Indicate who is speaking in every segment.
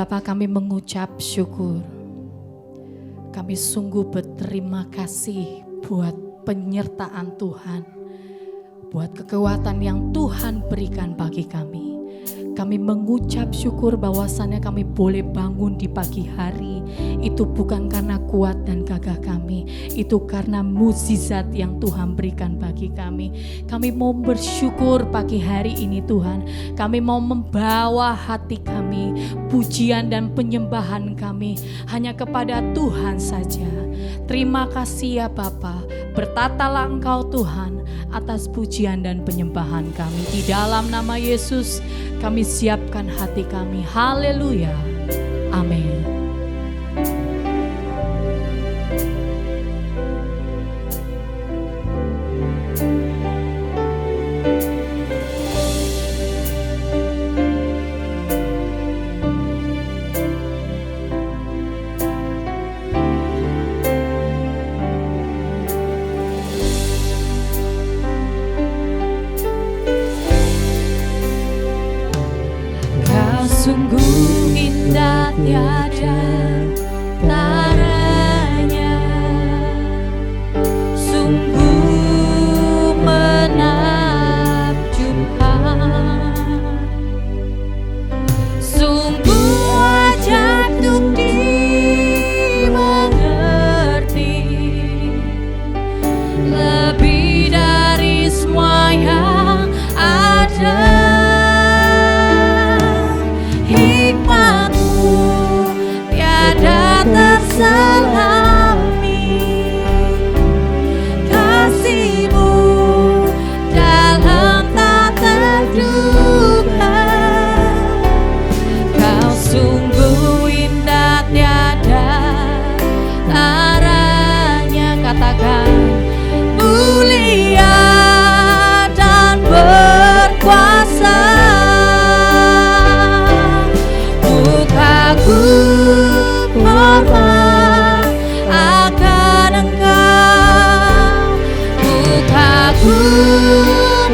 Speaker 1: Bapa, kami mengucap syukur. Kami sungguh berterima kasih buat penyertaan Tuhan, buat kekuatan yang Tuhan berikan bagi kami. Kami mengucap syukur bahwasannya kami boleh bangun di pagi hari. Itu bukan karena kuat dan gagah kami, itu karena mukjizat yang Tuhan berikan bagi kami. Kami mau bersyukur pagi hari ini Tuhan. Kami mau membawa hati kami, pujian dan penyembahan kami hanya kepada Tuhan saja. Terima kasih ya Bapa. Bertatalah Engkau Tuhan atas pujian dan penyembahan kami. Di dalam nama Yesus kami siapkan hati kami. Haleluya. Amin.
Speaker 2: Sungguh indah tiada taranya, sungguh menakjubkan, sungguh ajaib untuk dimengerti, lebih dari semua yang ada. Hikmat-Mu tiada terselami, kasih-Mu dalam tak terduga. Kau sungguh indah tiada taranya. Katakan mulia dan berkuasa. Aku hormat akan Engkau, aku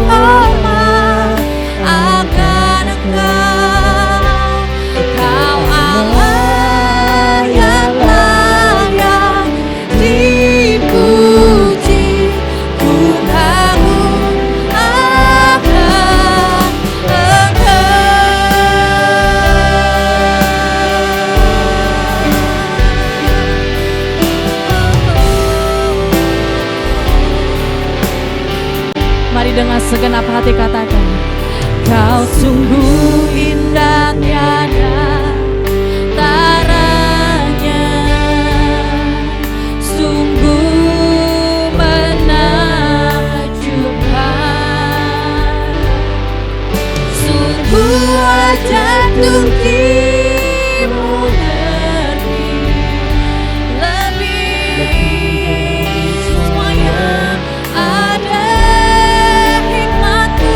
Speaker 2: hormat akan Engkau. Kau Allah yang layak dipuji, ku kagum akan Engkau.
Speaker 1: Mari dengan segenap hati katakan,
Speaker 2: Kau sungguh indah tiada taranya, sungguh menakjubkan, sungguh ajaib untuk dimengerti, lebih semua yang ada. Hikmat-Mu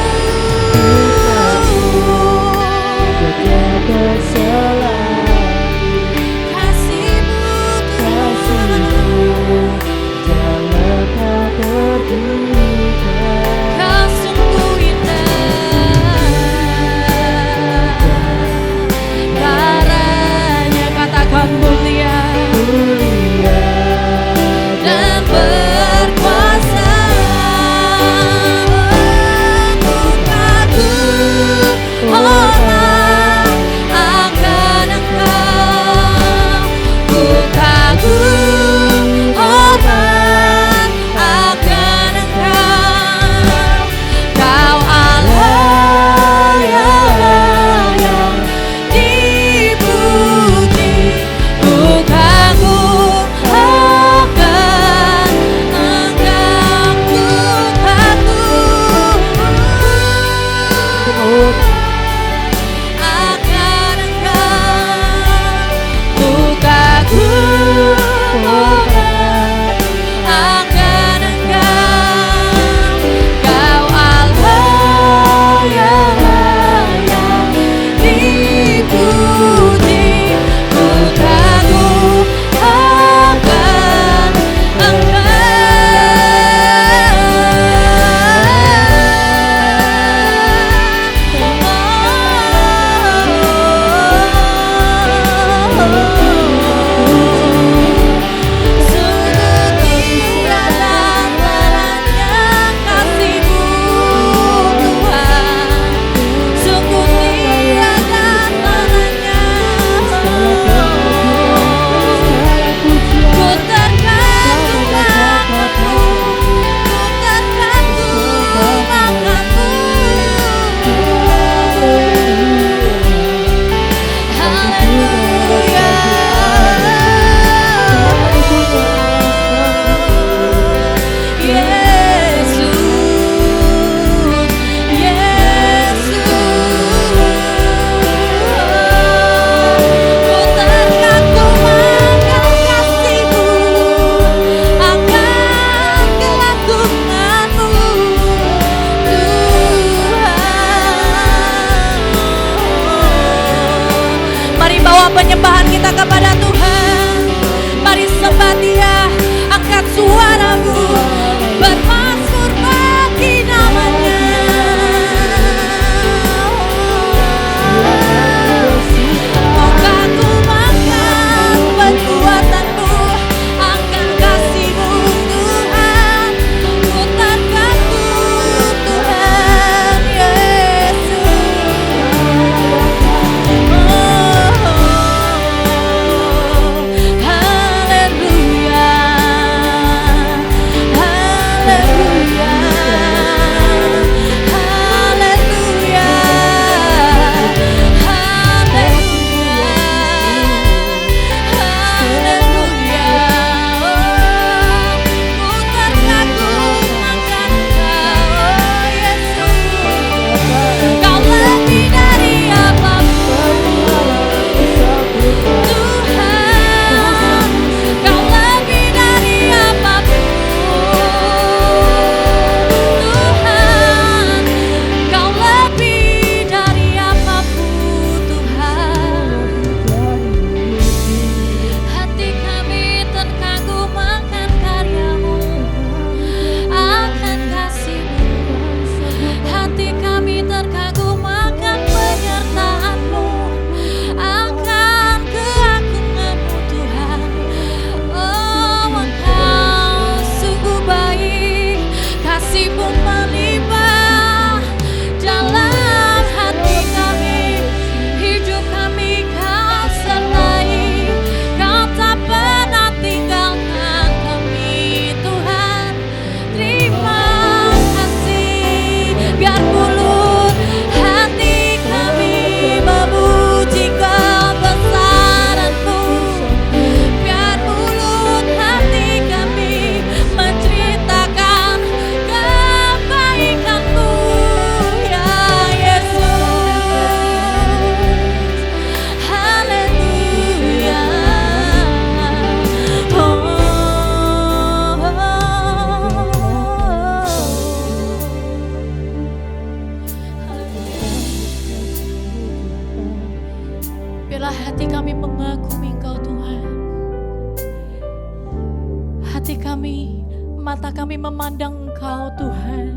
Speaker 1: kami, mata kami memandang Engkau Tuhan,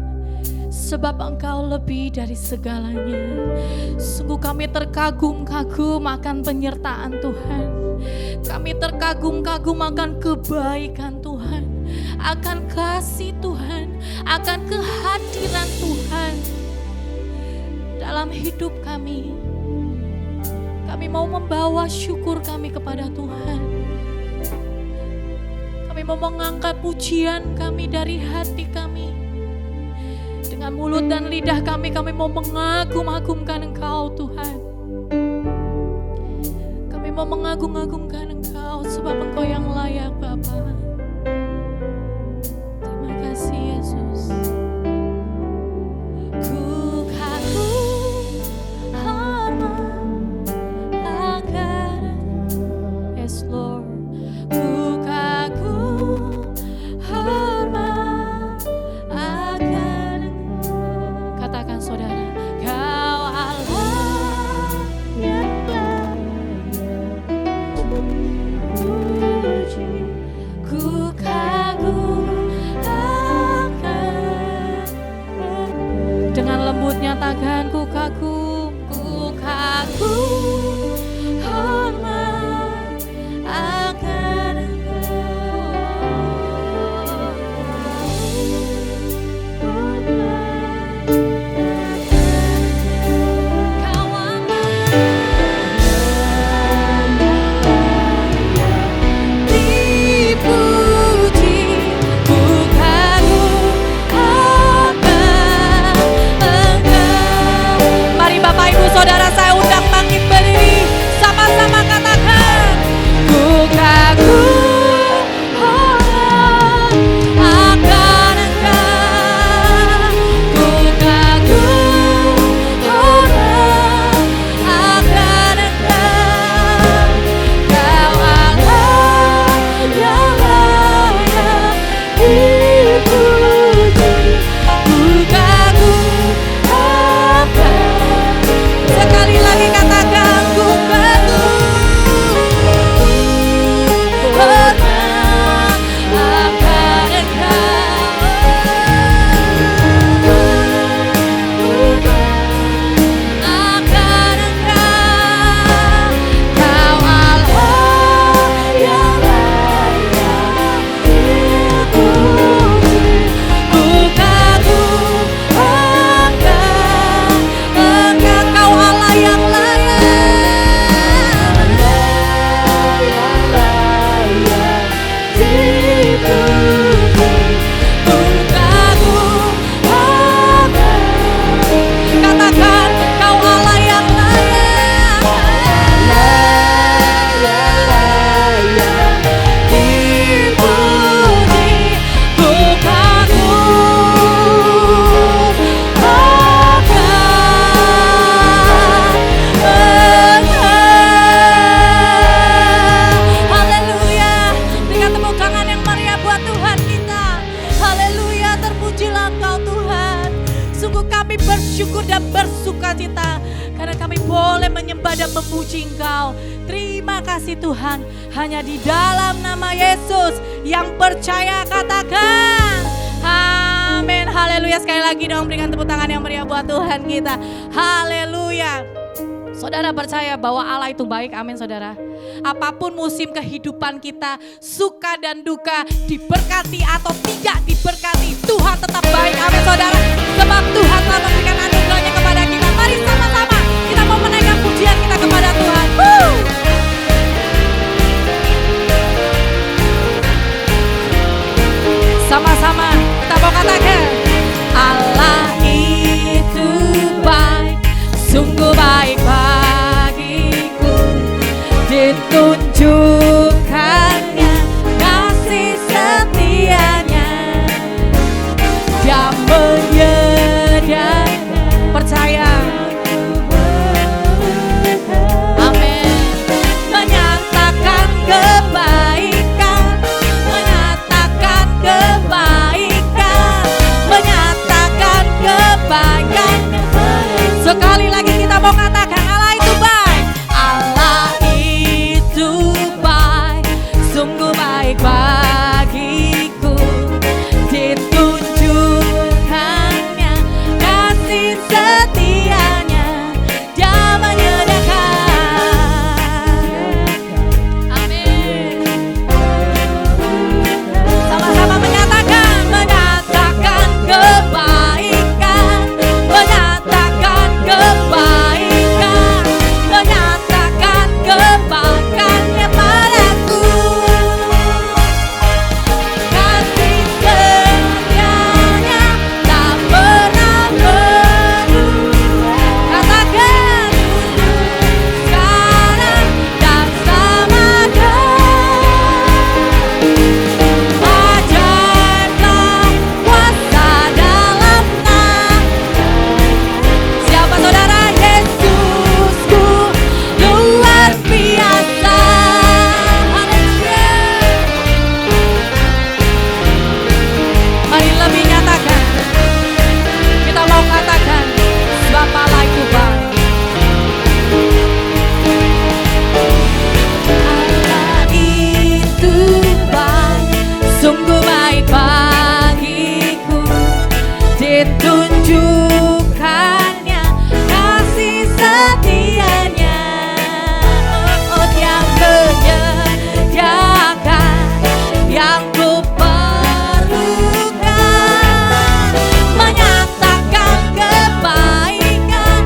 Speaker 1: sebab Engkau lebih dari segalanya. Sungguh kami terkagum-kagum akan penyertaan Tuhan. Kami terkagum-kagum akan kebaikan Tuhan, akan kasih Tuhan, akan kehadiran Tuhan dalam hidup kami. Kami mau membawa syukur kami kepada Tuhan. Kami mau mengangkat pujian kami dari hati kami. Dengan mulut dan lidah kami mau mengagum-agumkan Engkau Tuhan. Kami mau mengagung-agungkan Engkau sebab Engkau yang layak Bapa. Terima kasih Yesus. Ku kagum hormat akan, yes Lord. Ku kagum hormat akan. Katakan saudara, Kau Allah yang puji. Ku kagum akan. Dengan lembut nyatakan ku kagum hormat akan saudara, saya undang bangkit berdiri, sama-sama katakan, ku kagum hormat akan Engkau, ku kagum hormat akan Engkau, Kau Allah yang layak dipuji, ku kagum akan. Sekali lagi katakan ku kagum hormat akan Engkau, akan Engkau, Kau Allah yang layak dipuji, ku kagum akan Engkau, Kau Allah yang layak dipuji, ku kagum akan. Katakan, Kau Allah yang layak dipuji, ku kagum akan Engkau. Haleluya. Berikan tepuk tangan yang meriah buat Tuhan kita. Haleluya, terpujilah Engkau Tuhan. Sungguh kami bersyukur dan bersukacita karena kami boleh menyembah dan memuji Engkau. Terima kasih Tuhan. Hanya di dalam nama Yesus yang percaya katakan amin. Haleluya. Sekali lagi dong berikan tepuk tangan yang meriah buat Tuhan kita. Haleluya. Saudara percaya bahwa Allah itu baik, amin saudara. Apapun musim kehidupan kita, suka dan duka, diberkati atau tidak diberkati, Tuhan tetap baik, amin saudara. Sebab Tuhan telah memberikan anugerahnya kepada kita. Mari sama-sama kita mau menaikkan pujian kita kepada Tuhan. Sama-sama kita mau katakan, Allah itu baik, sungguh baik bagiku, ditunjukkannya kasih setianya, Dia menyediakan. Percaya, amin. Menyatakan kebaikan, menyatakan kebaikan
Speaker 2: bagiku, ditunjukkannya kasih setianya. Oh, yang menyediakan yang ku perlukan, menyatakan kebaikan,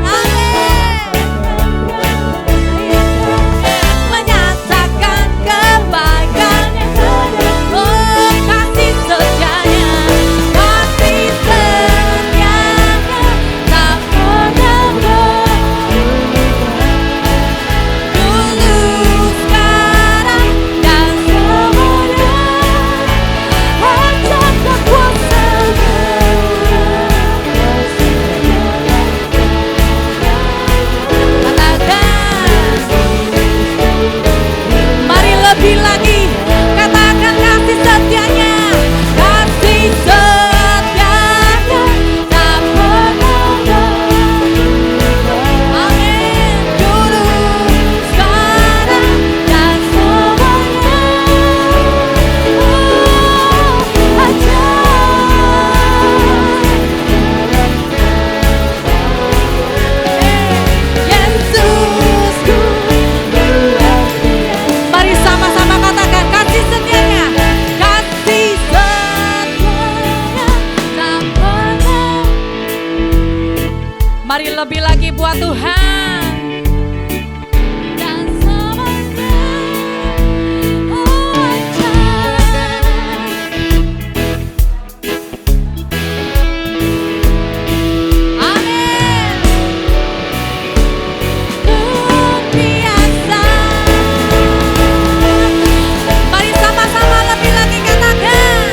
Speaker 2: menyatakan kebaikannya. Oh, kasih setianya, kasih setianya tak pernah dulu, sekarang dan selamanya. Ajaklah kuasa katakan, mari lebih lagi, katakan kasih setianya, kasih setianya tak pernah. Amin. Dulu, sekarang dan selamanya. Yesusku, mari sama-sama katakan kasih setianya, kasih setianya tak pernah. Mari lebih lagi buat Tuhan dan selamanya. Oh, amin. Luar biasa. Mari sama-sama lebih lagi katakan,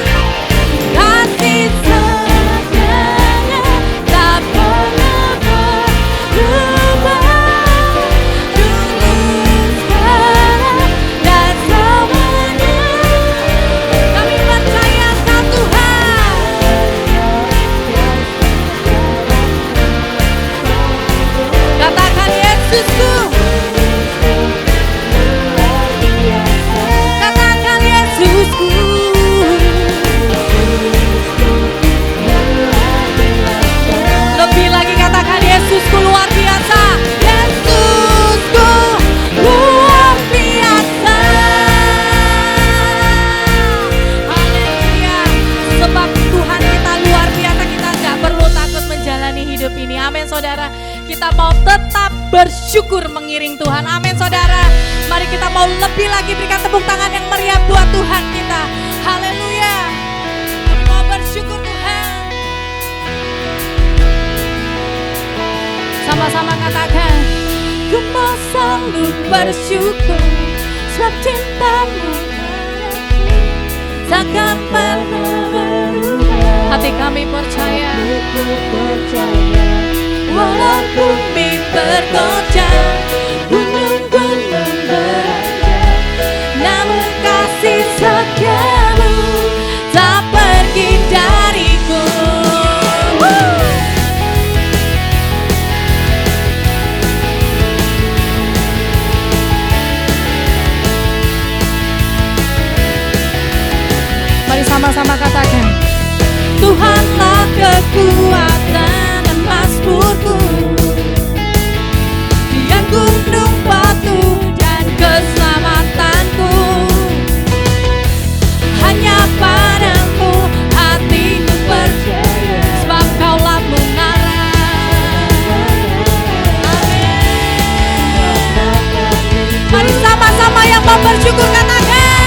Speaker 2: kasih setianya tak pernah berubah. Dulu, sekarang dan selamanya. Kami percaya sama Tuhan. Katakan Yesusku, katakan Yesusku. Lebih lagi katakan Yesusku luar biasa. Yesusku luar biasa. Haleluya. Sebab Tuhan kita luar biasa, kita gak perlu takut menjalani hidup ini. Amin saudara. Kita mau tetap bersyukur mengiring Tuhan. Amin saudara. Mari kita mau lebih lagi berikan tepuk tangan yang meriah buat Tuhan kita. Haleluya. Mau bersyukur Tuhan. Sama-sama katakan, ku mau selalu bersyukur, sebab cintamu takkan pernah berubah. Hati kami percaya, walau bumi bergoncang, gunung-gunung beranjak, namun kasih setiamu tak pergi dariku. Mari sama-sama katakan, Tuhanlah kekuatan dan mazmurku, Dia gunung batu dan keselamatanku. Hanya padamu hatiku percaya, sebab Kaulah menara. Amin. Mari sama-sama yang mau bersyukur katakan,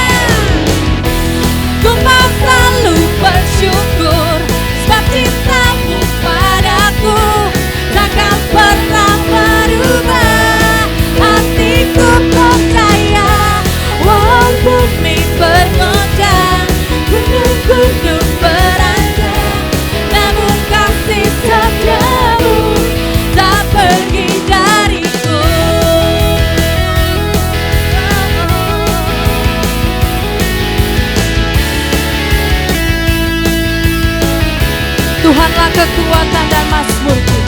Speaker 2: ku mau selalu bersyukur, sebab cintamu padaku takkan pernah berubah. Hatiku percaya, walau bumi bergoncang, gunung-gunung beranjak, namun kasih setiamu tak pergi dariku. Tuhanlah kekuatan dan mazmurku,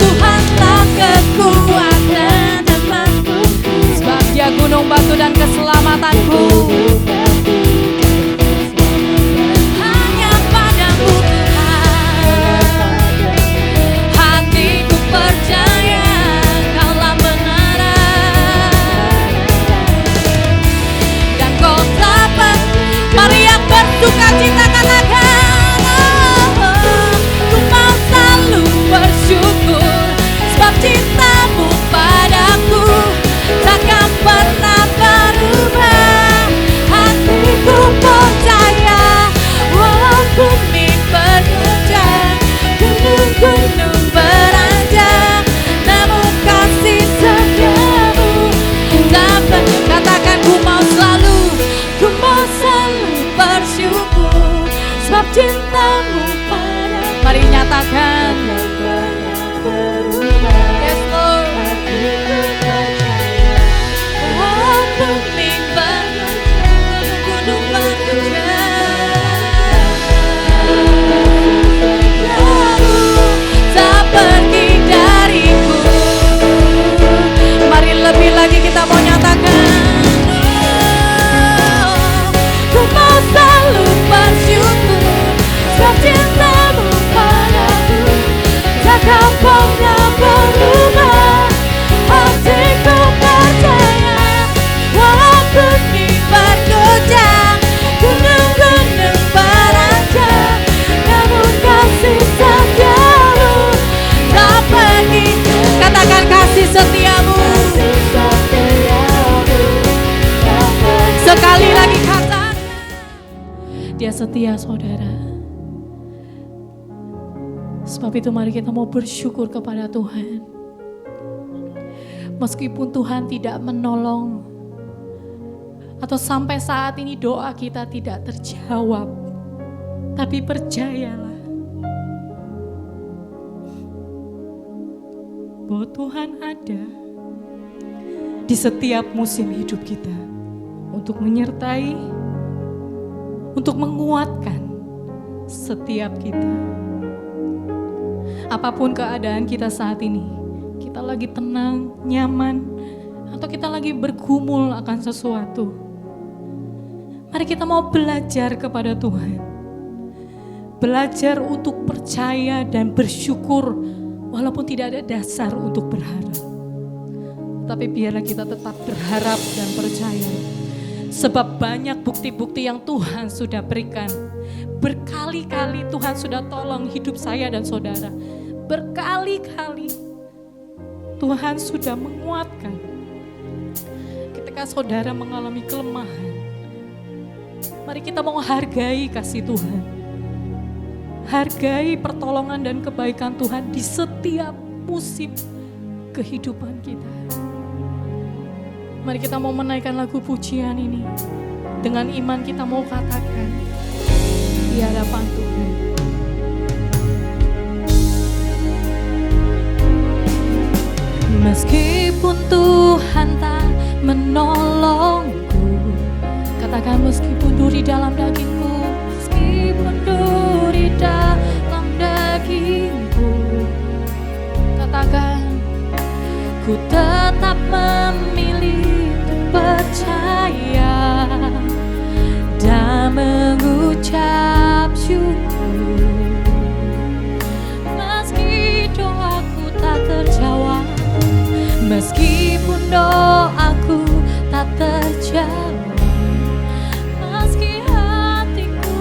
Speaker 2: Tuhanlah kekuatan dan mazmurku, sebab Dia gunung batu dan keselamatanku. sukacita katakan, ku mau selalu bersyukur, sebab cintamu padaku takkan pernah berubah. Hatiku percaya, walau bumi bergoncang, gunung-gunung beranjak, namun kasih setiamu dapat. Katakan ku mau selalu bersyukur, sebab cintamu padaku. Mari nyatakan. Yes Lord. Walau bumi bergoncang, gunung bergoncang, tak pergi dariku. Mari lebih lagi kita mau nyatakan, ku mau selalu bersyukur, sebab cintamu padaku takkan pernah berubah. Hatiku percaya, walau bumi bergoncang, gunung-gunung beranjak, namun kasih setiamu tak pergi. Katakan kasih setiamu. Sekali lagi katakan, Dia setia saudara. Sebab itu mari kita mau bersyukur kepada Tuhan. Meskipun Tuhan tidak menolong, atau sampai saat ini doa kita tidak terjawab, tapi percayalah bahwa Tuhan ada di setiap musim hidup kita untuk menyertai, untuk menguatkan setiap kita. Apapun keadaan kita saat ini, kita lagi tenang, nyaman, atau kita lagi bergumul akan sesuatu, mari kita mau belajar kepada Tuhan. Belajar untuk percaya dan bersyukur walaupun tidak ada dasar untuk berharap. Tapi biarlah kita tetap berharap dan percaya. Sebab banyak bukti-bukti yang Tuhan sudah berikan. Berkali-kali Tuhan sudah tolong hidup saya dan saudara. Berkali-kali Tuhan sudah menguatkan. Ketika saudara mengalami kelemahan, mari kita mau hargai kasih Tuhan. Hargai pertolongan dan kebaikan Tuhan di setiap musim kehidupan kita. Mari kita mau menaikkan lagu pujian ini. Dengan iman kita mau katakan di hadapan Tuhan. Meskipun Tuhan tak menolongku, katakan meskipun duri dalam dagingku, meskipun duri dalam dagingku, katakan ku tetap memilih percaya dan mengucap syukur. Meski doaku tak terjawab, meskipun doaku tak terjawab, meski hatiku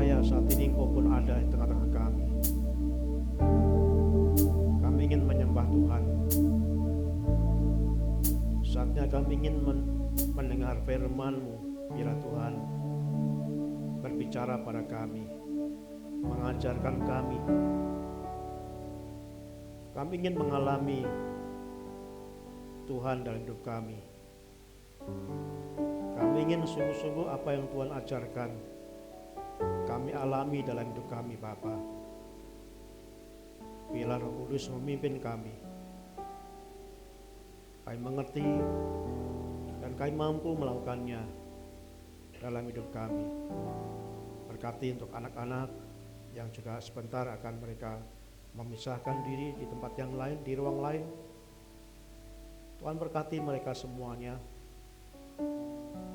Speaker 3: percaya saat ini Engkau pun ada di tengah-tengah kami. Kami ingin menyembah Tuhan. Saatnya kami ingin mendengar firman-Mu, biarlah Tuhan berbicara pada kami, mengajarkan kami. Kami ingin mengalami Tuhan dalam hidup kami. Kami ingin sungguh-sungguh apa yang Tuhan ajarkan kami alami dalam hidup kami, Bapa. Biarlah Roh Kudus memimpin kami. Kami mengerti dan kami mampu melakukannya dalam hidup kami. Berkati untuk anak-anak yang juga sebentar akan mereka memisahkan diri di tempat yang lain, di ruang lain. Tuhan berkati mereka semuanya,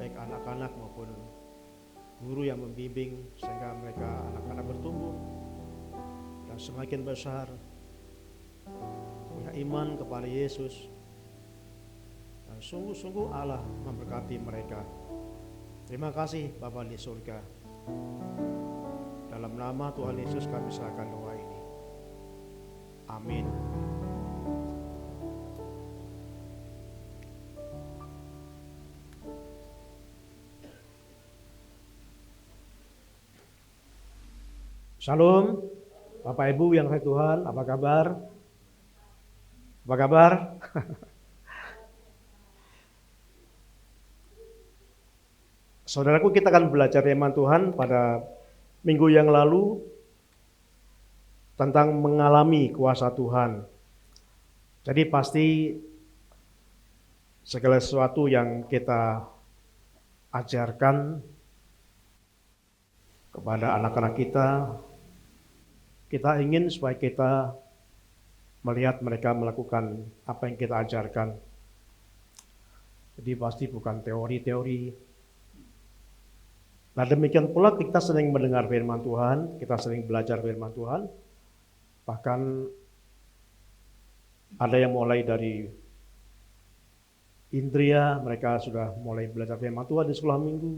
Speaker 3: baik anak-anak maupun guru yang membimbing, sehingga mereka anak-anak bertumbuh dan semakin besar, punya iman kepada Yesus, dan sungguh-sungguh Allah memberkati mereka. Terima kasih Bapa di surga. Dalam nama Tuhan Yesus kami serahkan doa ini. Amin. Shalom, Bapak Ibu yang kasih Tuhan, apa kabar? Apa kabar? Saudaraku, kita akan belajar firman Tuhan pada minggu yang lalu tentang mengalami kuasa Tuhan. Jadi pasti segala sesuatu yang kita ajarkan kepada anak-anak kita ingin supaya kita melihat mereka melakukan apa yang kita ajarkan. Jadi pasti bukan teori-teori. Nah demikian pula kita sering mendengar firman Tuhan, kita sering belajar firman Tuhan. Bahkan ada yang mulai dari Indria, mereka sudah mulai belajar firman Tuhan di sekolah minggu.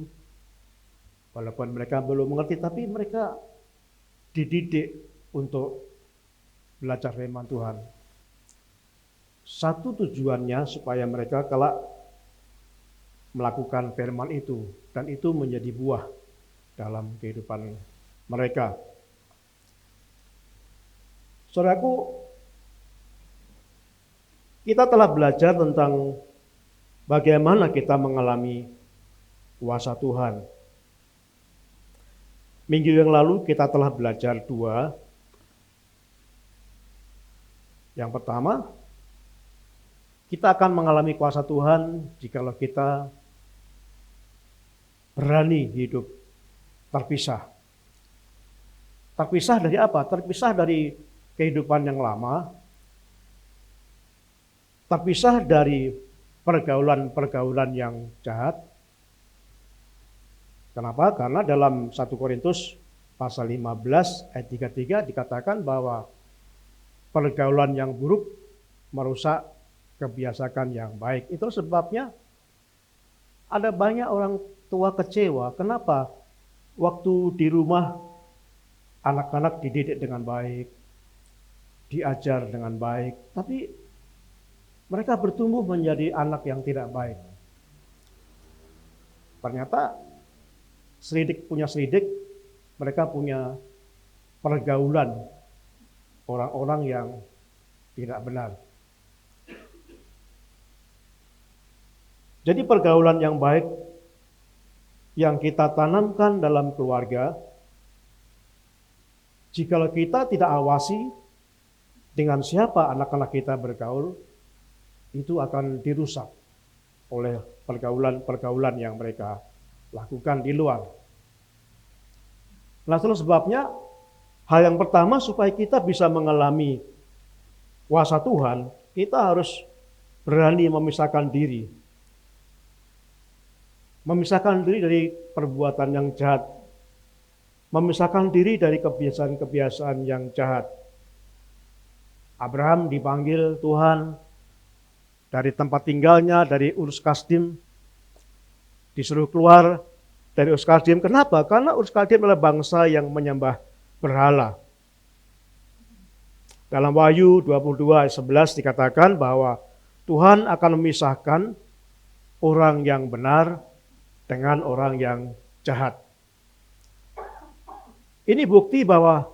Speaker 3: Walaupun mereka belum mengerti, tapi mereka dididik untuk belajar firman Tuhan. Satu tujuannya supaya mereka kelak melakukan firman itu, dan itu menjadi buah dalam kehidupan mereka. Saudaraku, kita telah belajar tentang bagaimana kita mengalami kuasa Tuhan. Minggu yang lalu kita telah belajar dua. Yang pertama, kita akan mengalami kuasa Tuhan jikalau kita berani hidup terpisah. Terpisah dari apa? Terpisah dari kehidupan yang lama. Terpisah dari pergaulan-pergaulan yang jahat. Kenapa? Karena dalam 1 Korintus pasal 15 ayat 33 dikatakan bahwa pergaulan yang buruk merusak kebiasaan yang baik. Itu sebabnya ada banyak orang tua kecewa. Kenapa? Waktu di rumah anak-anak dididik dengan baik, diajar dengan baik, tapi mereka bertumbuh menjadi anak yang tidak baik. Ternyata selidik punya selidik, mereka punya pergaulan orang-orang yang tidak benar. Jadi pergaulan yang baik yang kita tanamkan dalam keluarga, jikalau kita tidak awasi dengan siapa anak-anak kita bergaul, itu akan dirusak oleh pergaulan-pergaulan yang mereka lakukan di luar. Nah, itulah sebabnya hal yang pertama supaya kita bisa mengalami kuasa Tuhan, kita harus berani memisahkan diri. Memisahkan diri dari perbuatan yang jahat. Memisahkan diri dari kebiasaan-kebiasaan yang jahat. Abraham dipanggil Tuhan dari tempat tinggalnya, dari Ur Kasdim, disuruh keluar dari Urs Kaldim. Kenapa? Karena Urs Kaldim adalah bangsa yang menyembah berhala. Dalam Wahyu 22 ayat 11 dikatakan bahwa Tuhan akan memisahkan orang yang benar dengan orang yang jahat. Ini bukti bahwa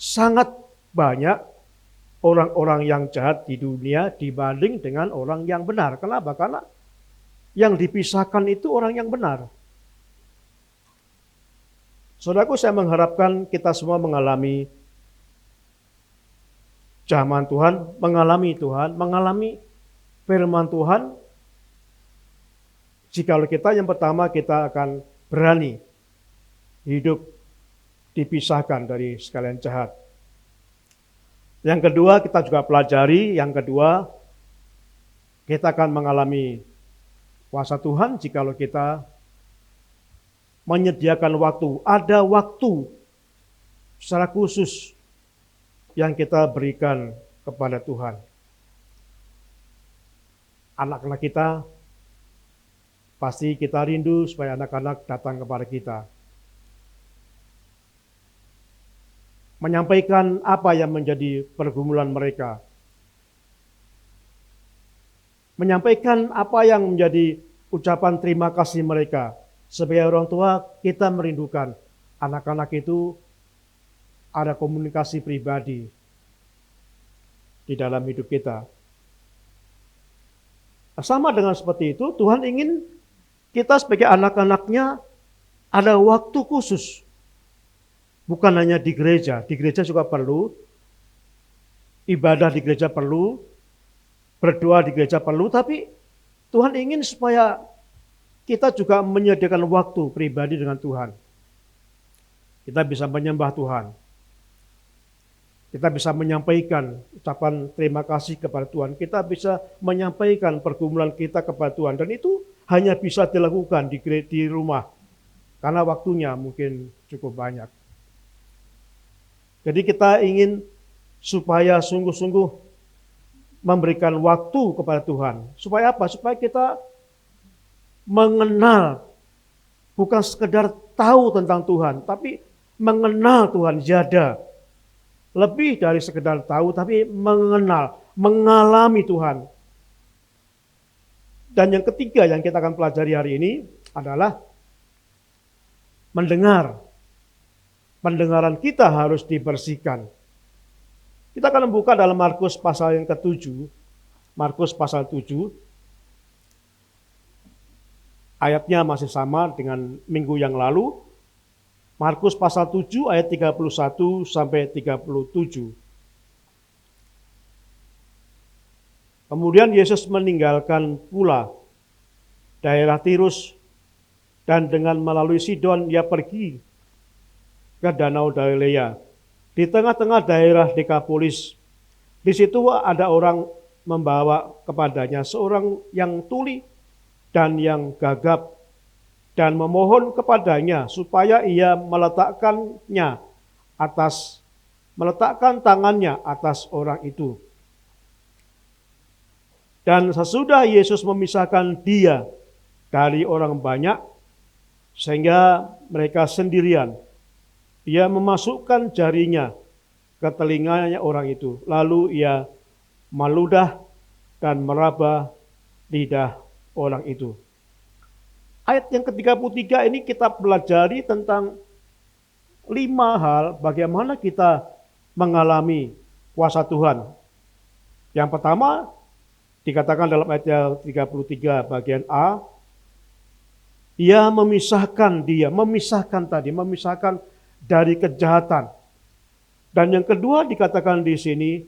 Speaker 3: sangat banyak orang-orang yang jahat di dunia dibanding dengan orang yang benar. Kenapa? Karena yang dipisahkan itu orang yang benar. Saudaraku, saya mengharapkan kita semua mengalami zaman Tuhan, mengalami firman Tuhan. Jikalau kita yang pertama kita akan berani hidup dipisahkan dari sekalian jahat. Yang kedua kita juga pelajari, kita akan mengalami kuasa Tuhan jikalau kita menyediakan waktu. Ada waktu secara khusus yang kita berikan kepada Tuhan. Anak-anak kita, pasti kita rindu supaya anak-anak datang kepada kita. Menyampaikan apa yang menjadi pergumulan mereka. Menyampaikan apa yang menjadi ucapan terima kasih mereka. Sebagai orang tua, kita merindukan anak-anak itu ada komunikasi pribadi di dalam hidup kita. Sama dengan seperti itu, Tuhan ingin kita sebagai anak-anaknya ada waktu khusus. Bukan hanya di gereja juga perlu, ibadah di gereja perlu, berdoa di gereja perlu, tapi Tuhan ingin supaya kita juga menyediakan waktu pribadi dengan Tuhan. Kita bisa menyembah Tuhan. Kita bisa menyampaikan ucapan terima kasih kepada Tuhan. Kita bisa menyampaikan pergumulan kita kepada Tuhan. Dan itu hanya bisa dilakukan di rumah. Karena waktunya mungkin cukup banyak. Jadi kita ingin supaya sungguh-sungguh memberikan waktu kepada Tuhan. Supaya apa? Supaya kita mengenal, bukan sekedar tahu tentang Tuhan, tapi mengenal Tuhan, yada. Lebih dari sekedar tahu, tapi mengenal, mengalami Tuhan. Dan yang ketiga yang kita akan pelajari hari ini adalah mendengar. Pendengaran kita harus dibersihkan. Kita akan membuka dalam Markus pasal yang ke-7. Markus pasal 7. Ayatnya masih sama dengan minggu yang lalu. Markus pasal 7 ayat 31 sampai 37. Kemudian Yesus meninggalkan pula daerah Tirus dan dengan melalui Sidon ia pergi ke Danau Galilea. Di tengah-tengah daerah Dekapolis. Di situ ada orang membawa kepadanya seorang yang tuli dan yang gagap dan memohon kepadanya supaya ia meletakkan tangannya atas orang itu. Dan sesudah Yesus memisahkan dia dari orang banyak sehingga mereka sendirian, ia memasukkan jarinya ke telinganya orang itu. Lalu ia meludah dan meraba lidah orang itu. Ayat yang ke-33 ini kita pelajari tentang 5 hal bagaimana kita mengalami kuasa Tuhan. Yang pertama dikatakan dalam ayat 33 bagian A, ia memisahkan dari kejahatan. Dan yang kedua dikatakan di sini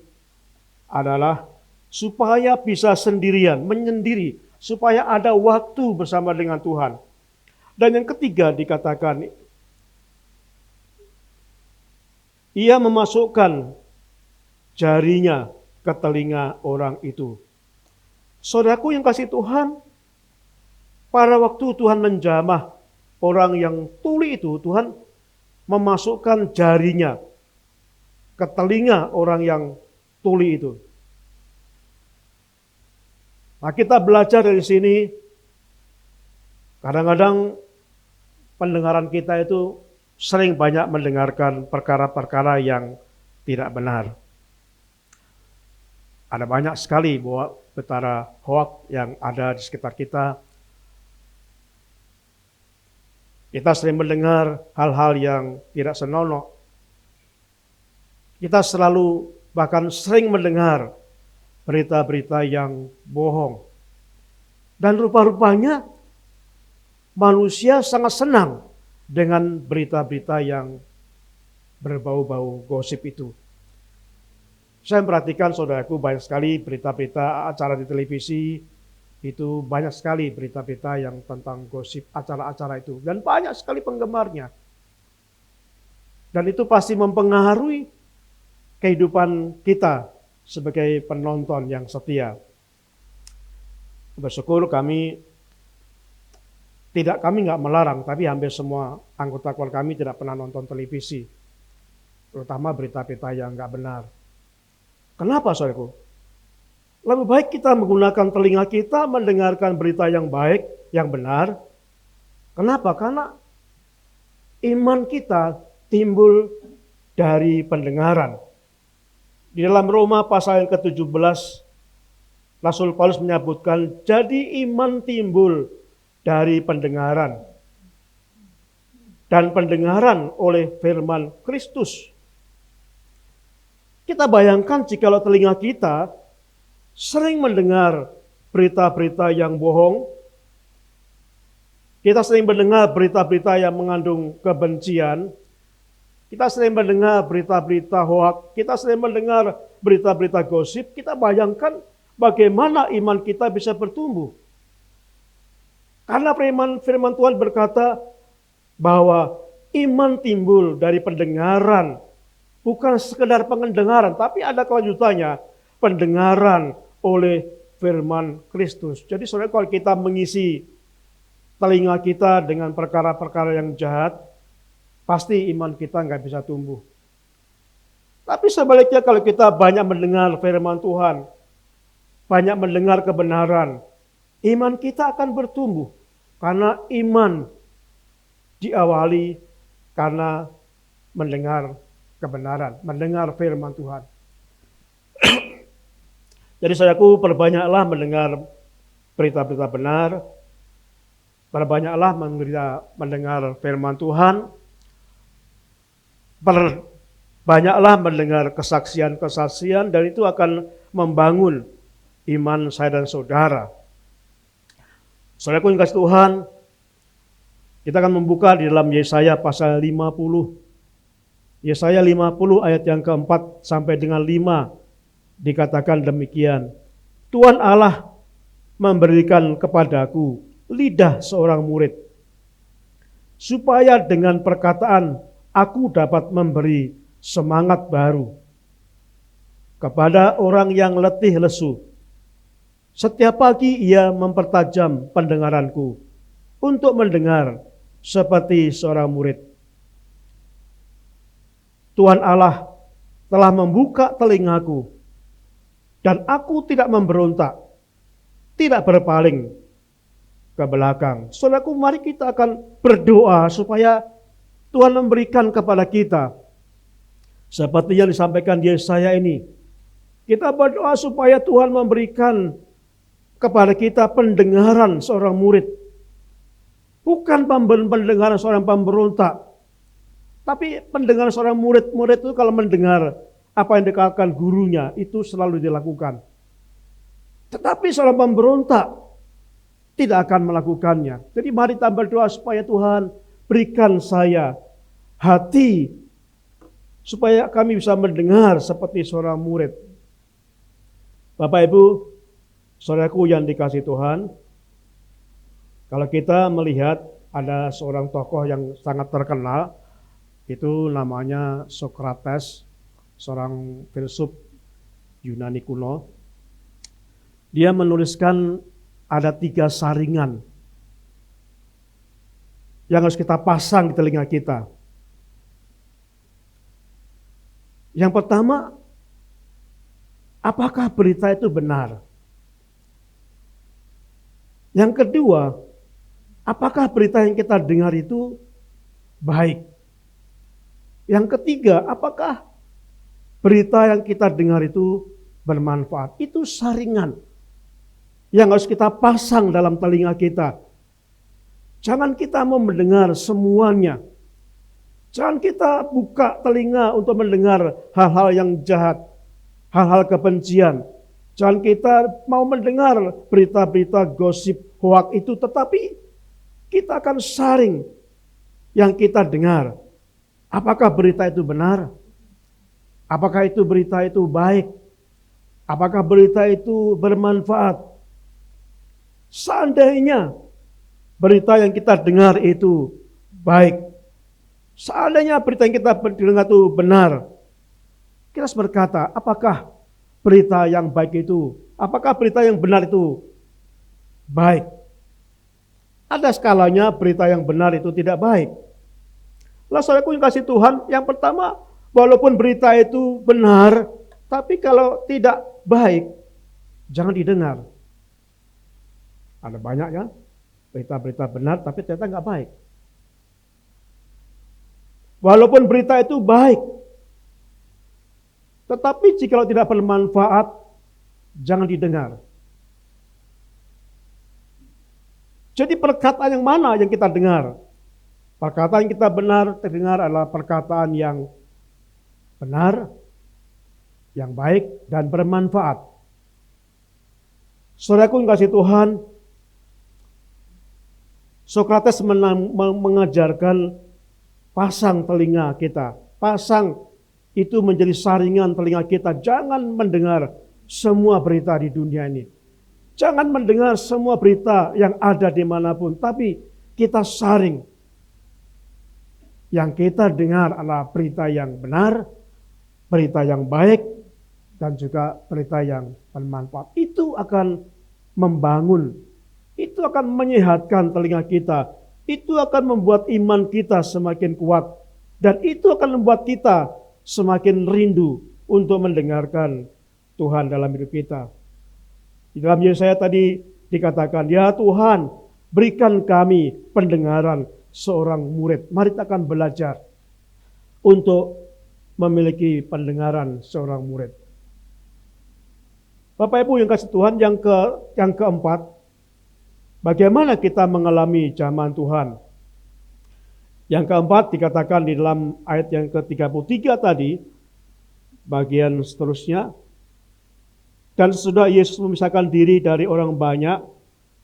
Speaker 3: adalah supaya bisa sendirian, menyendiri, supaya ada waktu bersama dengan Tuhan. Dan yang ketiga dikatakan ia memasukkan jarinya ke telinga orang itu. Saudaraku yang kasih Tuhan, pada waktu Tuhan menjamah orang yang tuli itu, Tuhan memasukkan jarinya ke telinga orang yang tuli itu. Nah, kita belajar dari sini, kadang-kadang pendengaran kita itu sering banyak mendengarkan perkara-perkara yang tidak benar. Ada banyak sekali bahwa betara hoak yang ada di sekitar kita. Kita sering mendengar hal-hal yang tidak senonoh. Kita selalu bahkan sering mendengar berita-berita yang bohong. Dan rupa-rupanya manusia sangat senang dengan berita-berita yang berbau-bau gosip itu. Saya perhatikan saudaraku banyak sekali berita-berita acara di televisi, itu banyak sekali berita-berita yang tentang gosip acara-acara itu. Dan banyak sekali penggemarnya. Dan itu pasti mempengaruhi kehidupan kita sebagai penonton yang setia. Bersyukur kami nggak melarang, tapi hampir semua anggota keluarga kami tidak pernah nonton televisi, terutama berita-berita yang nggak benar. Kenapa, saudaraku? Lebih baik kita menggunakan telinga kita mendengarkan berita yang baik, yang benar. Kenapa? Karena iman kita timbul dari pendengaran. Di dalam Roma pasal yang ke-17, Rasul Paulus menyebutkan, jadi iman timbul dari pendengaran. Dan pendengaran oleh firman Kristus. Kita bayangkan jikalau telinga kita sering mendengar berita-berita yang bohong. Kita sering mendengar berita-berita yang mengandung kebencian. Kita sering mendengar berita-berita hoak. Kita sering mendengar berita-berita gosip. Kita bayangkan bagaimana iman kita bisa bertumbuh. Karena firman Tuhan berkata bahwa iman timbul dari pendengaran. Bukan sekedar pendengaran, tapi ada kelanjutannya. Pendengaran oleh firman Kristus. Jadi saudara, kalau kita mengisi telinga kita dengan perkara-perkara yang jahat, pasti iman kita nggak bisa tumbuh. Tapi sebaliknya kalau kita banyak mendengar firman Tuhan, banyak mendengar kebenaran, iman kita akan bertumbuh. Karena iman diawali karena mendengar kebenaran, mendengar firman Tuhan. Jadi saudaraku, perbanyaklah mendengar berita-berita benar, perbanyaklah mendengar firman Tuhan, perbanyaklah mendengar kesaksian-kesaksian, dan itu akan membangun iman saya dan saudara. Saudaraku yang kasih Tuhan, kita akan membuka di dalam Yesaya pasal 50. Yesaya 50 ayat yang keempat sampai dengan 5 dikatakan demikian. Tuhan Allah memberikan kepadaku lidah seorang murid, supaya dengan perkataan aku dapat memberi semangat baru kepada orang yang letih lesu. Setiap pagi ia mempertajam pendengaranku untuk mendengar seperti seorang murid. Tuhan Allah telah membuka telingaku dan aku tidak memberontak, tidak berpaling ke belakang. Saudaraku, mari kita akan berdoa supaya Tuhan memberikan kepada kita seperti yang disampaikan Yesaya ini. Kita berdoa supaya Tuhan memberikan kepada kita pendengaran seorang murid. Bukan pendengaran seorang pemberontak, tapi pendengaran seorang murid. Murid itu kalau mendengar apa yang dikatakan gurunya, itu selalu dilakukan. Tetapi seorang pemberontak tidak akan melakukannya. Jadi mari kita berdoa supaya Tuhan berikan saya hati, supaya kami bisa mendengar seperti seorang murid. Bapak Ibu, saudaraku yang dikasihi Tuhan, kalau kita melihat ada seorang tokoh yang sangat terkenal, itu namanya Sokrates, seorang filsuf Yunani kuno. Dia menuliskan ada 3 saringan yang harus kita pasang di telinga kita. Yang pertama, apakah berita itu benar? Yang kedua, apakah berita yang kita dengar itu baik. Yang ketiga, apakah berita yang kita dengar itu bermanfaat? Itu saringan yang harus kita pasang dalam telinga kita. Jangan kita mau mendengar semuanya. Jangan kita buka telinga untuk mendengar hal-hal yang jahat, hal-hal kebencian. Jangan kita mau mendengar berita-berita gosip, hoak itu, tetapi kita akan saring yang kita dengar. Apakah berita itu benar? Apakah itu berita itu baik? Apakah berita itu bermanfaat? Seandainya berita yang kita dengar itu baik, seandainya berita yang kita dengar itu benar, kita harus berkata, apakah berita yang baik itu, apakah berita yang benar itu baik? Ada skalanya berita yang benar itu tidak baik. Lah saudaraku yang kasih Tuhan, yang pertama, walaupun berita itu benar, tapi kalau tidak baik, jangan didengar. Ada banyak ya, berita-berita benar tapi ternyata nggak baik. Walaupun berita itu baik, tetapi jika tidak bermanfaat, jangan didengar. Jadi perkataan yang mana yang kita dengar? Perkataan yang kita terdengar adalah perkataan yang benar, yang baik, dan bermanfaat. Saudaraku yang kasih Tuhan, Sokrates mengajarkan pasang telinga kita. Pasang itu menjadi saringan telinga kita. Jangan mendengar semua berita di dunia ini. Jangan mendengar semua berita yang ada dimanapun. Tapi kita saring. Yang kita dengar adalah berita yang benar, berita yang baik, dan juga berita yang bermanfaat. Itu akan membangun. Itu akan menyehatkan telinga kita. Itu akan membuat iman kita semakin kuat. Dan itu akan membuat kita semakin rindu untuk mendengarkan Tuhan dalam hidup kita. Di dalam Yesaya tadi dikatakan, ya Tuhan, berikan kami pendengaran seorang murid. Mari kita akan belajar untuk memiliki pendengaran seorang murid. Bapak Ibu yang kasih Tuhan, yang keempat, bagaimana kita mengalami zaman Tuhan? Yang keempat dikatakan di dalam ayat yang ke-33 tadi, bagian seterusnya, dan sesudah Yesus memisahkan diri dari orang banyak,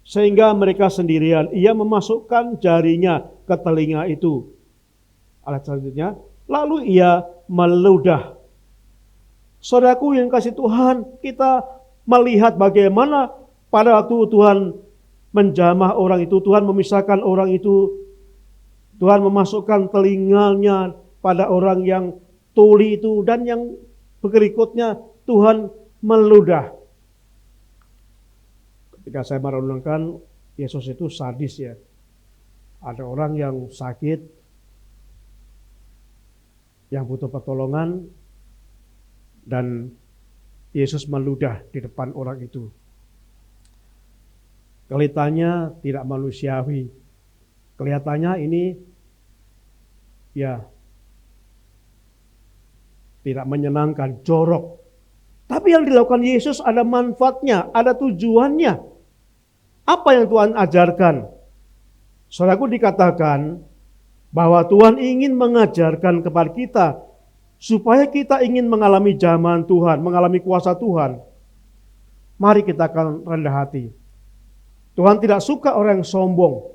Speaker 3: sehingga mereka sendirian, ia memasukkan jarinya ke telinga itu. Ayat selanjutnya, lalu ia meludah. Saudaraku yang kasih Tuhan, kita melihat bagaimana pada waktu Tuhan menjamah orang itu, Tuhan memisahkan orang itu, Tuhan memasukkan telinganya pada orang yang tuli itu, dan yang berikutnya Tuhan meludah. Ketika saya merenungkan, Yesus itu sadis ya. Ada orang yang sakit, yang butuh pertolongan, dan Yesus meludah di depan orang itu. Kelihatannya tidak manusiawi. Kelihatannya ini ya tidak menyenangkan, jorok. Tapi yang dilakukan Yesus ada manfaatnya, ada tujuannya. Apa yang Tuhan ajarkan? Saudaraku, dikatakan bahwa Tuhan ingin mengajarkan kepada kita supaya kita ingin mengalami zaman Tuhan, mengalami kuasa Tuhan. Mari kita akan rendah hati. Tuhan tidak suka orang yang sombong.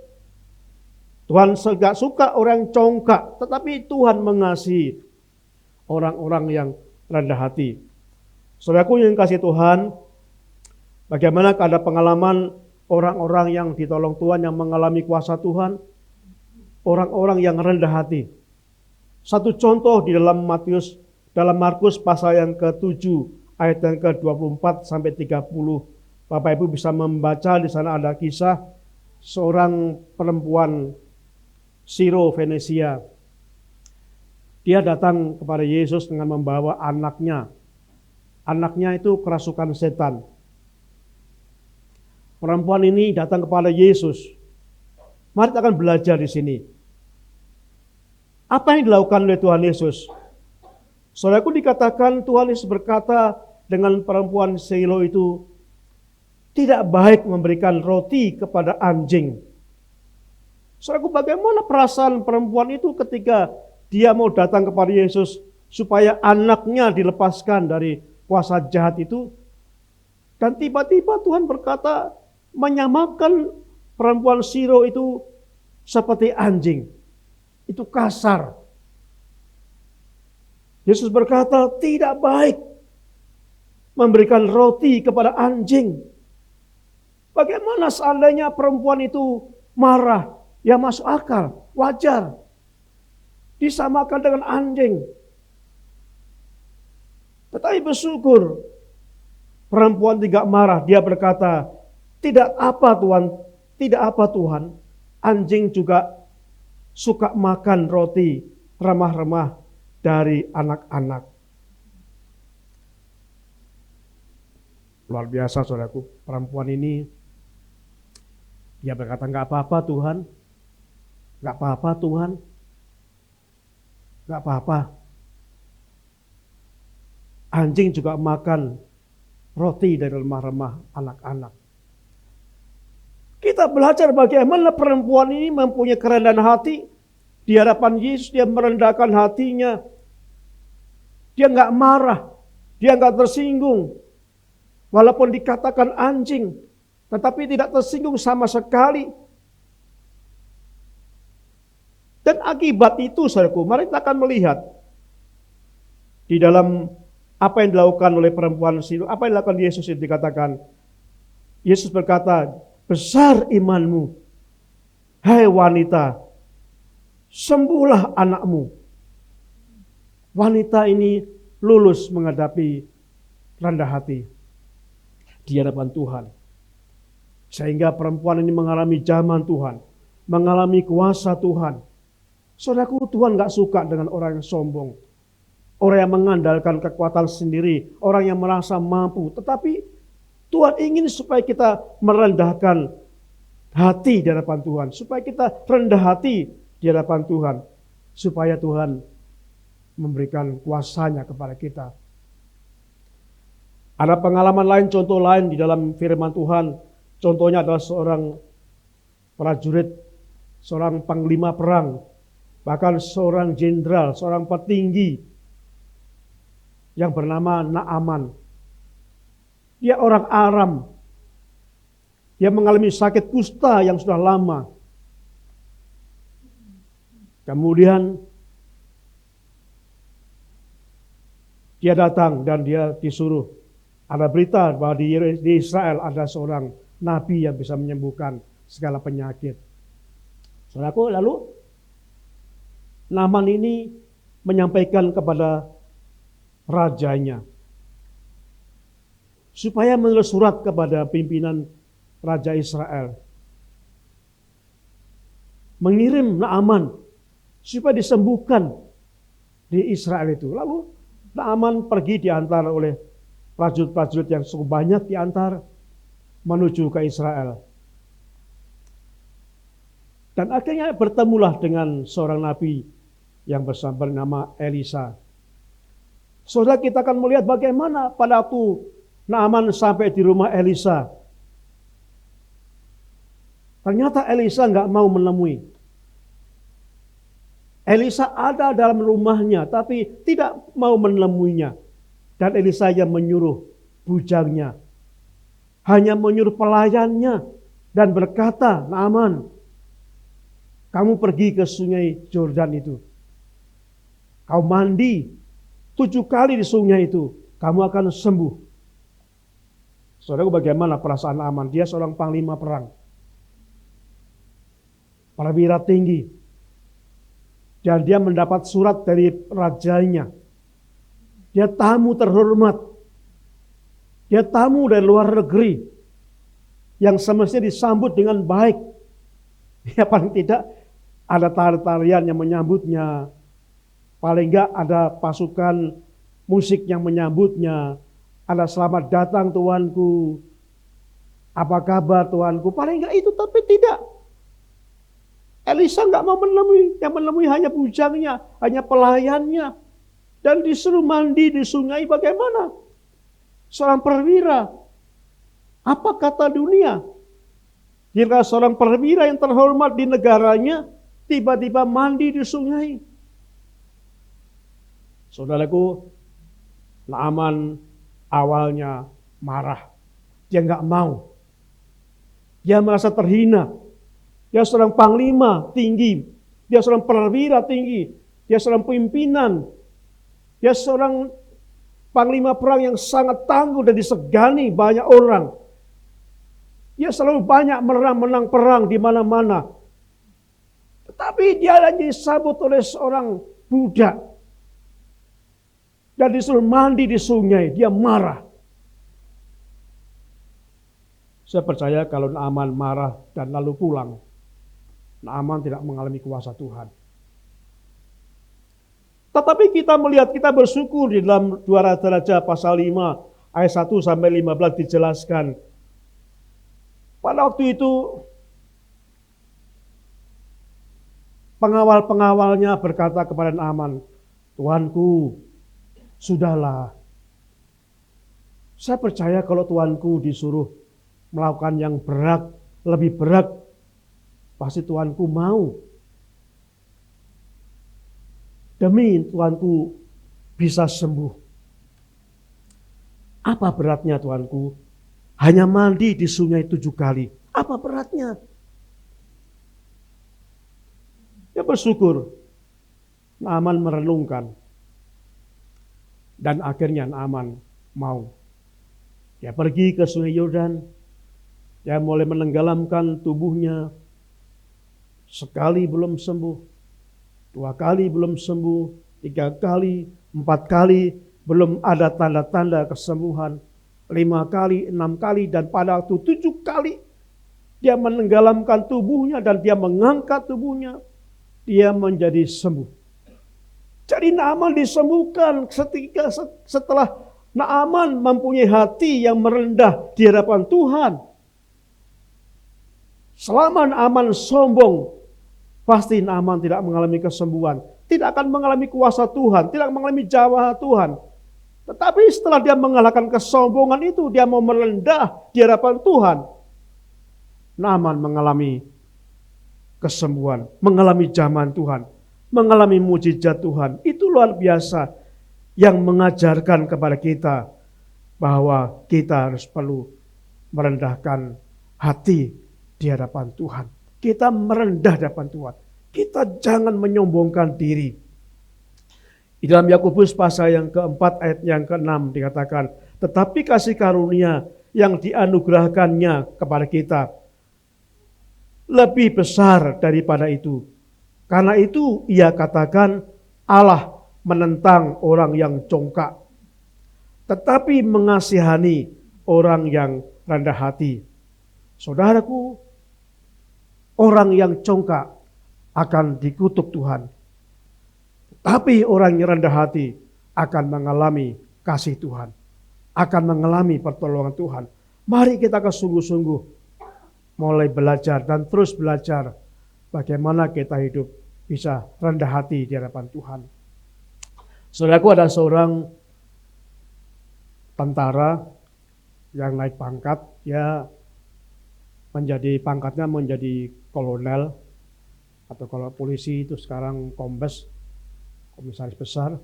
Speaker 3: Tuhan tidak suka orang yang congkak, tetapi Tuhan mengasihi orang-orang yang rendah hati. Saudaraku yang kasih Tuhan, bagaimana ada pengalaman orang-orang yang ditolong Tuhan, yang mengalami kuasa Tuhan, orang-orang yang rendah hati. Satu contoh di dalam Markus pasal yang ke-7 ayat yang ke-24 sampai 30. Bapak Ibu bisa membaca, di sana ada kisah seorang perempuan Siro Venesia. Dia datang kepada Yesus dengan membawa anaknya. Anaknya itu kerasukan setan. Perempuan ini datang kepada Yesus. Mari kita akan belajar di sini. Apa yang dilakukan oleh Tuhan Yesus? Saudaraku, dikatakan Tuhan Yesus berkata dengan perempuan Silo itu, tidak baik memberikan roti kepada anjing. Saudaraku, bagaimana perasaan perempuan itu ketika dia mau datang kepada Yesus supaya anaknya dilepaskan dari kuasa jahat itu. Dan tiba-tiba Tuhan berkata menyamakan perempuan Silo itu seperti anjing. Itu kasar. Yesus berkata tidak baik memberikan roti kepada anjing. Bagaimana seandainya perempuan itu marah? Ya masuk akal, wajar. Disamakan dengan anjing. Tetapi bersyukur perempuan tidak marah. Dia berkata, tidak apa Tuhan, tidak apa Tuhan. Anjing juga suka makan roti remah-remah dari anak-anak. Luar biasa saudaraku, perempuan ini dia berkata, enggak apa-apa Tuhan, enggak apa-apa Tuhan, enggak apa-apa. Anjing juga makan roti dari remah-remah anak-anak. Kita belajar bagaimana perempuan ini mempunyai kerendahan hati. Di hadapan Yesus dia merendahkan hatinya. Dia enggak marah, dia enggak tersinggung. Walaupun dikatakan anjing, tetapi tidak tersinggung sama sekali. Dan akibat itu, saudaraku, mari kita akan melihat di dalam apa yang dilakukan oleh perempuan Silo, apa yang dilakukan Yesus itu dikatakan. Yesus berkata, besar imanmu, hai wanita, sembuhlah anakmu. Wanita ini lulus menghadapi rendah hati di hadapan Tuhan. Sehingga perempuan ini mengalami zaman Tuhan, mengalami kuasa Tuhan. Saudaraku, Tuhan gak suka dengan orang yang sombong, orang yang mengandalkan kekuatan sendiri, orang yang merasa mampu. Tetapi Tuhan ingin supaya kita merendahkan hati di hadapan Tuhan, supaya kita rendah hati di hadapan Tuhan, supaya Tuhan memberikan kuasanya kepada kita. Ada pengalaman lain, contoh lain di dalam firman Tuhan. Contohnya adalah seorang prajurit, seorang panglima perang, bahkan seorang jenderal, seorang petinggi yang bernama Naaman. Dia orang Aram. Dia mengalami sakit kusta yang sudah lama. Kemudian dia datang dan dia disuruh. Ada berita bahwa di Israel ada seorang nabi yang bisa menyembuhkan segala penyakit. Saudaraku, lalu Naaman ini menyampaikan kepada rajanya supaya menulis surat kepada pimpinan Raja Israel. Mengirim Naaman supaya disembuhkan di Israel itu. Lalu Naaman pergi diantar oleh prajurit-prajurit yang cukup banyak diantar menuju ke Israel. Dan akhirnya bertemulah dengan seorang nabi yang bernama Elisa. Saudara, kita akan melihat bagaimana pada waktu Naaman sampai di rumah Elisa. Ternyata Elisa enggak mau menemui. Elisa ada dalam rumahnya tapi tidak mau menemuinya. Dan Elisa yang menyuruh bujangnya, hanya menyuruh pelayannya dan berkata, Naaman, kamu pergi ke sungai Yordan itu. Kau mandi 7 kali di sungai itu, kamu akan sembuh. Saudara, bagaimana perasaan Naaman? Dia seorang panglima perang, perwira tinggi, dan dia mendapat surat dari rajanya. Dia tamu terhormat, dia tamu dari luar negeri yang semestinya disambut dengan baik. Ya paling tidak ada tarian yang menyambutnya, paling enggak ada pasukan musik yang menyambutnya. Ada selamat datang tuanku, apa kabar tuanku, paling enggak itu. Tapi tidak. Elisa nggak mau menemui, yang menemui hanya bujangnya, hanya pelayannya. Dan disuruh mandi di sungai bagaimana? Seorang perwira. Apa kata dunia? Jika seorang perwira yang terhormat di negaranya, tiba-tiba mandi di sungai. Saudaraku, Naaman awalnya marah. Dia nggak mau. Dia merasa terhina. Dia seorang panglima tinggi. Dia seorang perwira tinggi. Dia seorang pimpinan. Dia seorang panglima perang yang sangat tangguh dan disegani banyak orang. Dia selalu banyak menang perang di mana-mana. Tetapi dia lagi disambut oleh seorang budak. Dan disuruh mandi di sungai. Dia marah. Saya percaya kalau Naaman marah dan lalu pulang, Naaman tidak mengalami kuasa Tuhan. Tetapi kita melihat, kita bersyukur di dalam 2 Raja-Raja pasal 5 ayat 1 sampai 15 dijelaskan. Pada waktu itu pengawal-pengawalnya berkata kepada Naaman, "Tuanku, sudahlah. Saya percaya kalau Tuanku disuruh melakukan yang berat, lebih berat, pasti Tuanku mau. Demi Tuanku bisa sembuh." Apa beratnya Tuanku? Hanya mandi di sungai 7 kali. Apa beratnya? Dia bersyukur. Naaman merenungkan. Dan akhirnya Naaman mau. Dia pergi ke sungai Yordan. Dia mulai menenggelamkan tubuhnya. Sekali belum sembuh. 2 kali belum sembuh. 3 kali, 4 kali belum ada tanda-tanda kesembuhan. 5 kali, 6 kali, dan pada waktu 7 kali dia menenggelamkan tubuhnya dan dia mengangkat tubuhnya. Dia menjadi sembuh. Jadi Naaman disembuhkan setelah Naaman mempunyai hati yang merendah di hadapan Tuhan. Selama Naaman sombong, pasti Naaman tidak mengalami kesembuhan. Tidak akan mengalami kuasa Tuhan, tidak mengalami jamaah Tuhan. Tetapi setelah dia mengalahkan kesombongan itu, dia mau merendah di hadapan Tuhan. Naaman mengalami kesembuhan, mengalami jamaah Tuhan, mengalami mujizat Tuhan. Itu luar biasa yang mengajarkan kepada kita bahwa kita harus perlu merendahkan hati di hadapan Tuhan. Kita merendah di hadapan Tuhan. Kita jangan menyombongkan diri. Di dalam Yakobus pasal yang keempat ayat yang ke-6 dikatakan, tetapi kasih karunia yang dianugerahkannya kepada kita lebih besar daripada itu. Karena itu ia katakan Allah menentang orang yang congkak, tetapi mengasihani orang yang rendah hati. Saudaraku, orang yang congkak akan dikutuk Tuhan. Tapi orang yang rendah hati akan mengalami kasih Tuhan. Akan mengalami pertolongan Tuhan. Mari kita sungguh-sungguh mulai belajar dan terus belajar bagaimana kita hidup bisa rendah hati di hadapan Tuhan. Saudaraku, ada seorang tentara yang naik pangkat, ya pangkatnya menjadi kolonel, atau kalau polisi itu sekarang kombes, komisaris besar,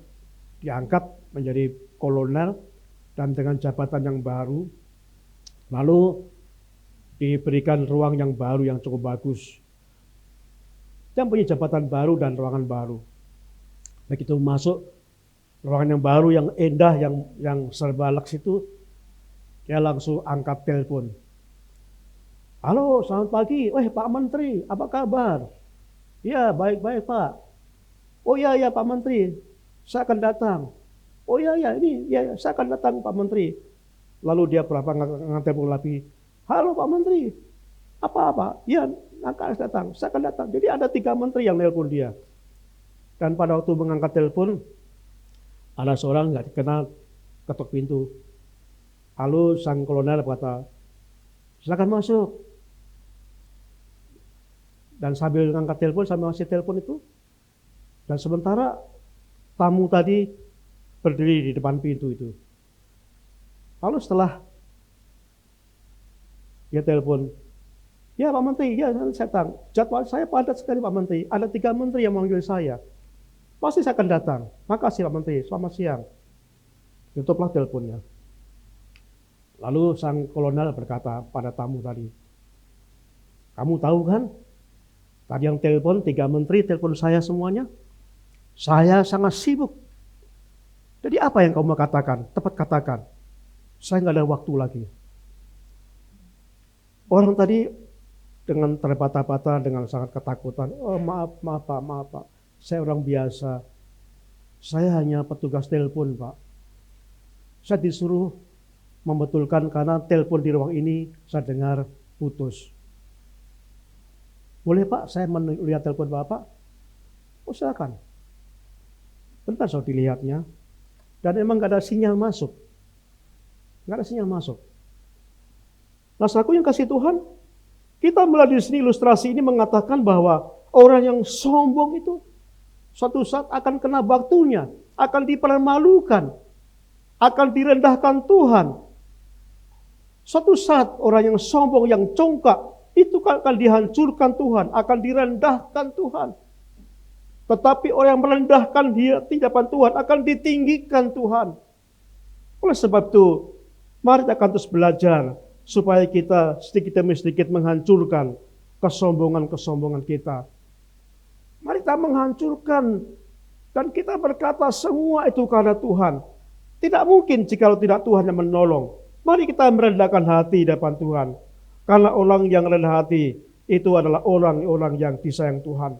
Speaker 3: diangkat menjadi kolonel dan dengan jabatan yang baru, lalu diberikan ruang yang baru yang cukup bagus. Dia punya jabatan baru dan ruangan baru. Begitu masuk ruangan yang baru, yang indah, yang serba leks itu, dia langsung angkat telepon. Halo, selamat pagi. Pak Menteri, apa kabar? Ya, baik-baik Pak. Oh ya Pak Menteri, saya akan datang. Oh ya, saya akan datang Pak Menteri. Lalu dia berapa ngangkat telepon lagi. Halo Pak Menteri, apa? Ya, akan datang. Saya akan datang. Jadi ada 3 menteri yang nelpon dia. Dan pada waktu mengangkat telepon, ada seorang nggak dikenal ketuk pintu. Halo, sang kolonel berkata, silakan masuk. Dan sambil ngangkat telepon, sambil ngasih telepon itu, dan sementara tamu tadi berdiri di depan pintu itu. Lalu setelah dia telepon, ya Pak Menteri, ya saya datang. Jadwal saya padat sekali Pak Menteri. Ada 3 menteri yang memanggil saya. Pasti saya akan datang. Makasih Pak Menteri, selamat siang. Tutuplah teleponnya. Lalu sang kolonel berkata pada tamu tadi, kamu tahu kan, tadi yang telepon 3 menteri telepon saya semuanya. Saya sangat sibuk. Jadi apa yang kamu katakan? Tepat katakan. Saya nggak ada waktu lagi. Orang tadi dengan terbata-bata, dengan sangat ketakutan. Oh maaf Pak. Saya orang biasa. Saya hanya petugas telepon Pak. Saya disuruh membetulkan karena telepon di ruang ini saya dengar putus. Boleh Pak, saya melihat telepon Bapak? Oh silakan. Bentar saya dilihatnya. Dan emang gak ada sinyal masuk. Gak ada sinyal masuk. Nah, saudaraku yang kasih Tuhan, kita melihat di sini ilustrasi ini mengatakan bahwa orang yang sombong itu suatu saat akan kena waktunya, akan dipermalukan, akan direndahkan Tuhan. Suatu saat orang yang sombong, yang congkak, itu akan dihancurkan Tuhan, akan direndahkan Tuhan. Tetapi orang yang merendahkan dia di hadapan Tuhan akan ditinggikan Tuhan. Oleh sebab itu, mari kita akan terus belajar supaya kita sedikit demi sedikit menghancurkan kesombongan-kesombongan kita. Mari kita menghancurkan dan kita berkata semua itu karena Tuhan. Tidak mungkin jika tidak Tuhan yang menolong. Mari kita merendahkan hati di depan Tuhan. Karena orang yang rendah hati itu adalah orang-orang yang disayang Tuhan.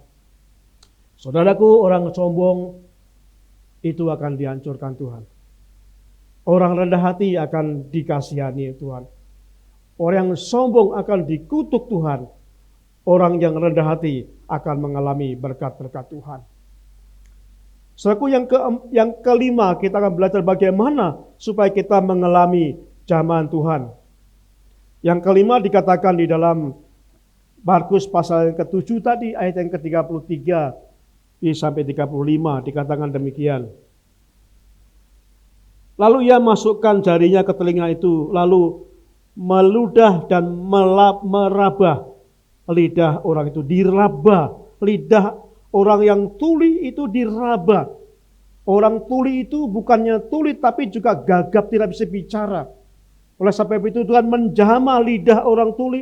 Speaker 3: Saudaraku, orang sombong itu akan dihancurkan Tuhan. Orang rendah hati akan dikasihani Tuhan. Orang yang sombong akan dikutuk Tuhan. Orang yang rendah hati akan mengalami berkat-berkat Tuhan. Saudaraku, yang kelima, kita akan belajar bagaimana supaya kita mengalami zaman Tuhan. Yang kelima dikatakan di dalam Markus pasal yang ke-7 tadi, ayat yang ke-33 sampai 35 dikatakan demikian. Lalu ia masukkan jarinya ke telinga itu, lalu meludah dan meraba lidah orang itu, diraba lidah orang yang tuli itu diraba. Orang tuli itu bukannya tuli tapi juga gagap, tidak bisa bicara. Oleh sebab itu Tuhan menjamah lidah orang tuli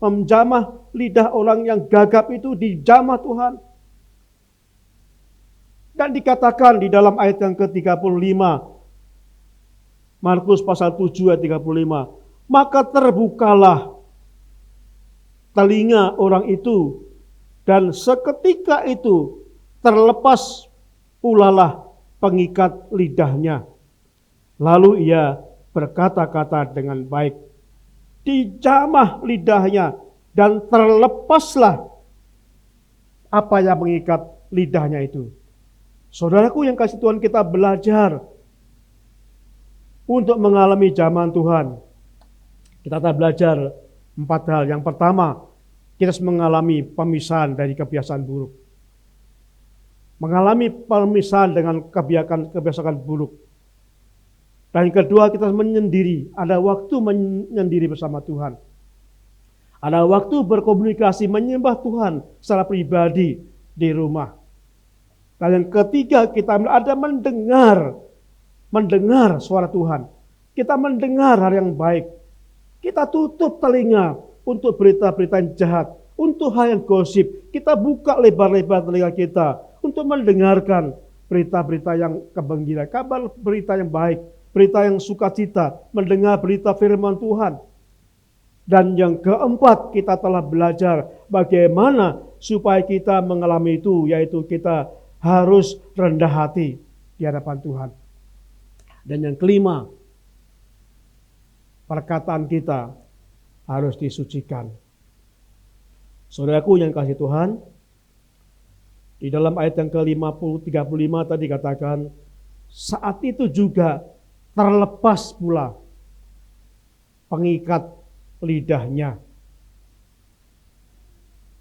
Speaker 3: menjamah lidah orang yang gagap itu dijamah Tuhan. Dan dikatakan di dalam ayat yang ke-35, Markus pasal 7 ayat 35, maka terbukalah telinga orang itu dan seketika itu terlepas pulalah pengikat lidahnya. Lalu ia berkata-kata dengan baik, dijamah lidahnya dan terlepaslah apa yang mengikat lidahnya itu. Saudaraku yang kasih Tuhan, kita belajar untuk mengalami zaman Tuhan. Kita akan belajar 4 hal. Yang pertama, kita harus mengalami pemisahan dari kebiasaan buruk. Mengalami pemisahan dengan kebiasaan buruk. Dan yang kedua, kita harus menyendiri. Ada waktu menyendiri bersama Tuhan. Ada waktu berkomunikasi, menyembah Tuhan secara pribadi di rumah. Dan yang ketiga, kita ada mendengar suara Tuhan. Kita mendengar hal yang baik. Kita tutup telinga untuk berita-berita yang jahat, untuk hal yang gosip. Kita buka lebar-lebar telinga kita untuk mendengarkan berita-berita yang kegembiraan, kabar berita yang baik, berita yang sukacita, mendengar berita firman Tuhan. Dan yang keempat, kita telah belajar bagaimana supaya kita mengalami itu, yaitu kita harus rendah hati di hadapan Tuhan. Dan yang kelima, perkataan kita harus disucikan. Saudaraku yang kasih Tuhan, di dalam ayat yang ke-35 tadi katakan, saat itu juga terlepas pula pengikat lidahnya.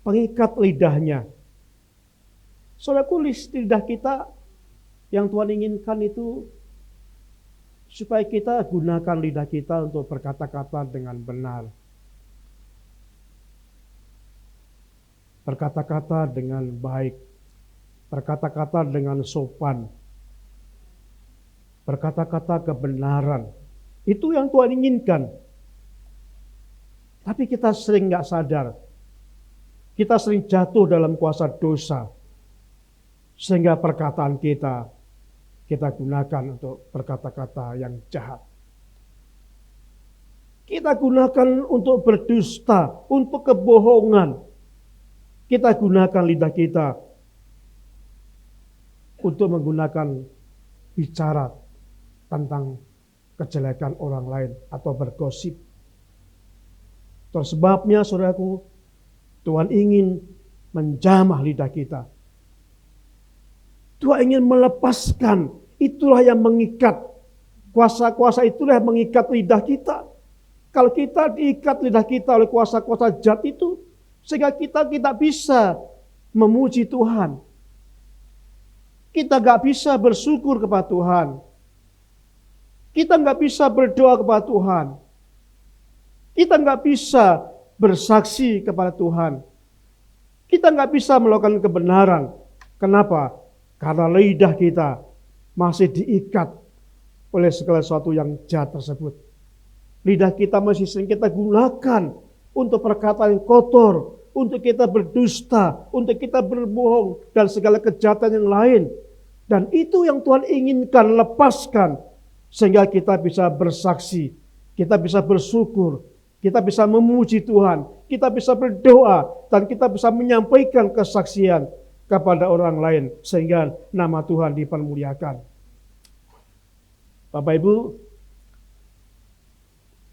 Speaker 3: pengikat lidahnya. Saudaraku, lidah kita yang Tuhan inginkan itu supaya kita gunakan lidah kita untuk berkata-kata dengan benar. Berkata-kata dengan baik. Berkata-kata dengan sopan. Berkata-kata kebenaran. Itu yang Tuhan inginkan. Tapi kita sering gak sadar. Kita sering jatuh dalam kuasa dosa. Sehingga perkataan kita gunakan untuk berkata-kata yang jahat. Kita gunakan untuk berdusta, untuk kebohongan. Kita gunakan lidah kita untuk menggunakan bicara tentang kejelekan orang lain atau bergosip. Terus sebabnya, saudaraku, Tuhan ingin menjamah lidah kita. Tuhan ingin melepaskan, itulah yang mengikat. Kuasa-kuasa itulah yang mengikat lidah kita. Kalau kita diikat lidah kita oleh kuasa-kuasa jahat itu, sehingga kita tidak bisa memuji Tuhan. Kita gak bisa bersyukur kepada Tuhan. Kita gak bisa berdoa kepada Tuhan. Kita gak bisa bersaksi kepada Tuhan. Kita gak bisa melakukan kebenaran. Kenapa? Karena lidah kita masih diikat oleh segala sesuatu yang jahat tersebut. Lidah kita masih sering kita gunakan untuk perkataan yang kotor, untuk kita berdusta, untuk kita berbohong, dan segala kejahatan yang lain. Dan itu yang Tuhan inginkan, lepaskan. Sehingga kita bisa bersaksi, kita bisa bersyukur, kita bisa memuji Tuhan, kita bisa berdoa, dan kita bisa menyampaikan kesaksian kepada orang lain, sehingga nama Tuhan dipermuliakan. Bapak Ibu,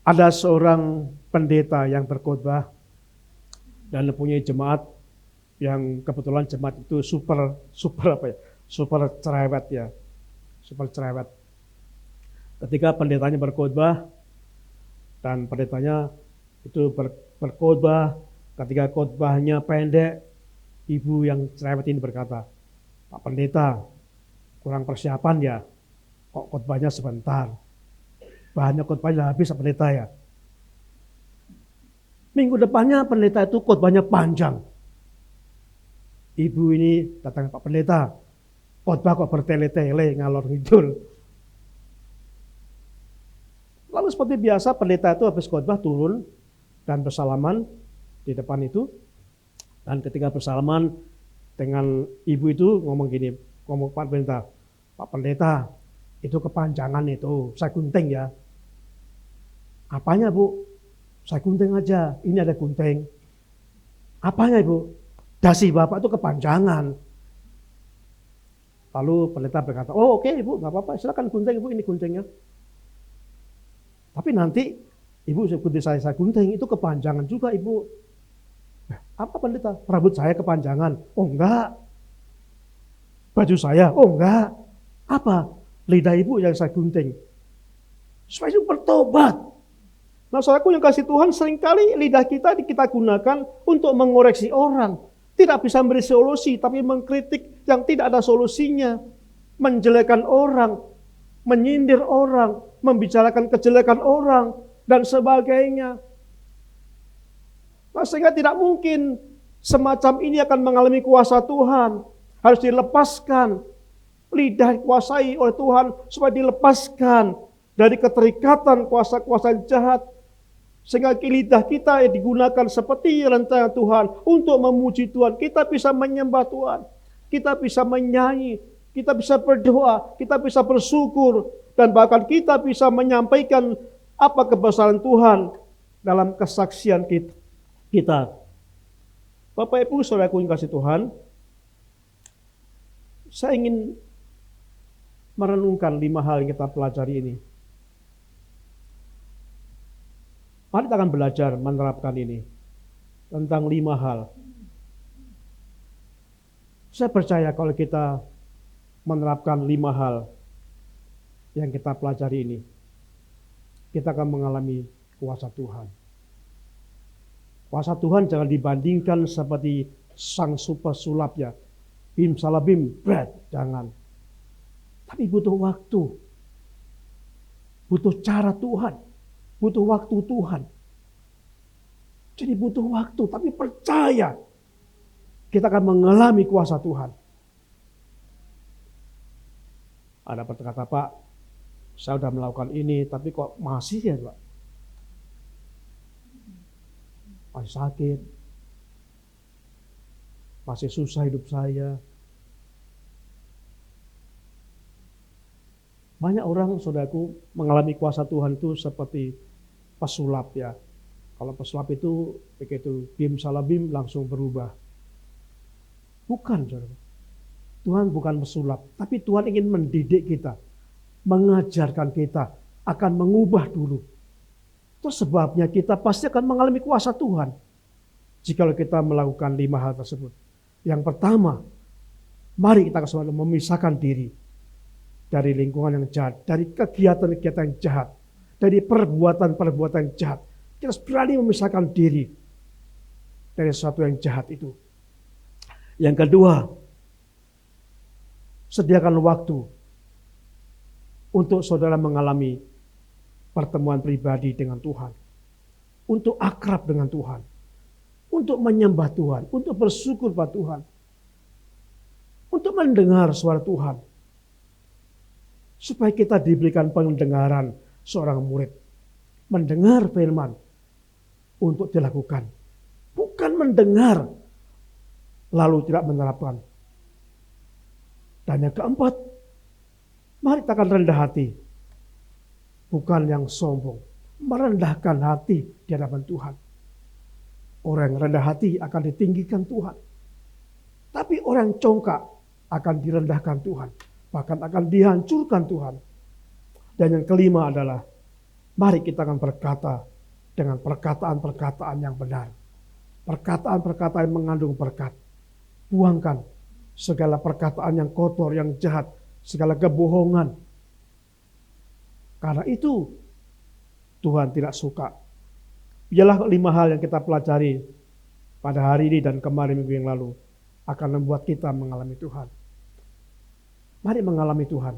Speaker 3: ada seorang pendeta yang berkhotbah dan mempunyai jemaat yang kebetulan jemaat itu super cerewet ya, super cerewet. Ketika pendetanya berkhotbah dan pendetanya itu berkhotbah, ketika khotbahnya pendek, ibu yang cerewet ini berkata, "Pak Pendeta, kurang persiapan ya, kok khotbahnya sebentar. Bahannya khotbahnya habis Pak Pendeta ya." Minggu depannya pendeta itu khotbahnya panjang. Ibu ini datang, "Pak Pendeta, khotbah kok bertele-tele, ngalor ngidul." Lalu seperti biasa pendeta itu habis khotbah turun dan bersalaman di depan itu. Dan ketika bersalaman dengan ibu itu ngomong gini, ngomong, "Pak Pendeta, Pak Pendeta, itu kepanjangan itu, saya gunting ya." "Apanya Bu?" "Saya gunting aja, ini ada gunting." "Apanya Ibu?" "Dasi Bapak itu kepanjangan." Lalu pendeta berkata, "Oh oke Ibu, nggak apa-apa, silakan gunting Ibu, ini guntingnya. Tapi nanti Ibu saya gunting, itu kepanjangan juga Ibu." "Apa Pendeta? Rambut saya kepanjangan." "Oh enggak." "Baju saya?" "Oh enggak." "Apa?" "Lidah Ibu yang saya gunting." Supaya itu bertobat. Nah, saudaraku yang kasih Tuhan, seringkali lidah kita gunakan untuk mengoreksi orang. Tidak bisa memberi solusi, tapi mengkritik yang tidak ada solusinya. Menjelekan orang, menyindir orang, membicarakan kejelekan orang, dan sebagainya. Nah, sehingga tidak mungkin semacam ini akan mengalami kuasa Tuhan. Harus dilepaskan. Lidah dikuasai oleh Tuhan supaya dilepaskan dari keterikatan kuasa-kuasa jahat. Sehingga lidah kita digunakan seperti rencana Tuhan untuk memuji Tuhan. Kita bisa menyembah Tuhan. Kita bisa menyanyi. Kita bisa berdoa. Kita bisa bersyukur. Dan bahkan kita bisa menyampaikan apa kebesaran Tuhan dalam kesaksian kita. Bapak Ibu saudaraku yang kasih Tuhan, saya ingin merenungkan 5 hal yang kita pelajari ini. Mari kita akan belajar menerapkan ini tentang 5 hal. Saya percaya kalau kita menerapkan 5 hal yang kita pelajari ini, kita akan mengalami kuasa Tuhan. Kuasa Tuhan jangan dibandingkan seperti sang super sulap ya. Bim salabim, bread, jangan. Tapi butuh waktu. Butuh cara Tuhan. Butuh waktu Tuhan. Jadi butuh waktu, tapi percaya kita akan mengalami kuasa Tuhan. Ada berkata, Pak, saya sudah melakukan ini, tapi kok masih ya Pak? Masih sakit. Masih susah hidup saya. Banyak orang, saudaraku, mengalami kuasa Tuhan itu seperti pesulap ya. Kalau pesulap itu begitu bim salabim langsung berubah. Bukan, saudara. Tuhan bukan pesulap, tapi Tuhan ingin mendidik kita, mengajarkan kita, akan mengubah dulu. Itu sebabnya kita pasti akan mengalami kuasa Tuhan jika kita melakukan 5 hal tersebut. Yang pertama, mari kita selalu memisahkan diri dari lingkungan yang jahat, dari kegiatan-kegiatan yang jahat, dari perbuatan-perbuatan yang jahat. Kita harus berani memisahkan diri dari sesuatu yang jahat itu. Yang kedua, sediakan waktu untuk saudara mengalami pertemuan pribadi dengan Tuhan. Untuk akrab dengan Tuhan. Untuk menyembah Tuhan. Untuk bersyukur pada Tuhan. Untuk mendengar suara Tuhan. Supaya kita diberikan pendengaran seorang murid. Mendengar firman untuk dilakukan. Bukan mendengar lalu tidak menerapkan. Dan yang keempat, mari kita akan rendah hati. Bukan yang sombong. Merendahkan hati di hadapan Tuhan. Orang yang rendah hati akan ditinggikan Tuhan. Tapi orang yang congkak akan direndahkan Tuhan. Bahkan akan dihancurkan Tuhan. Dan yang kelima adalah, mari kita akan berkata dengan perkataan-perkataan yang benar. Perkataan-perkataan yang mengandung berkat. Buangkan segala perkataan yang kotor, yang jahat, segala kebohongan. Karena itu Tuhan tidak suka. Ialah 5 hal yang kita pelajari pada hari ini dan kemarin minggu yang lalu akan membuat kita mengalami Tuhan. Mari mengalami Tuhan.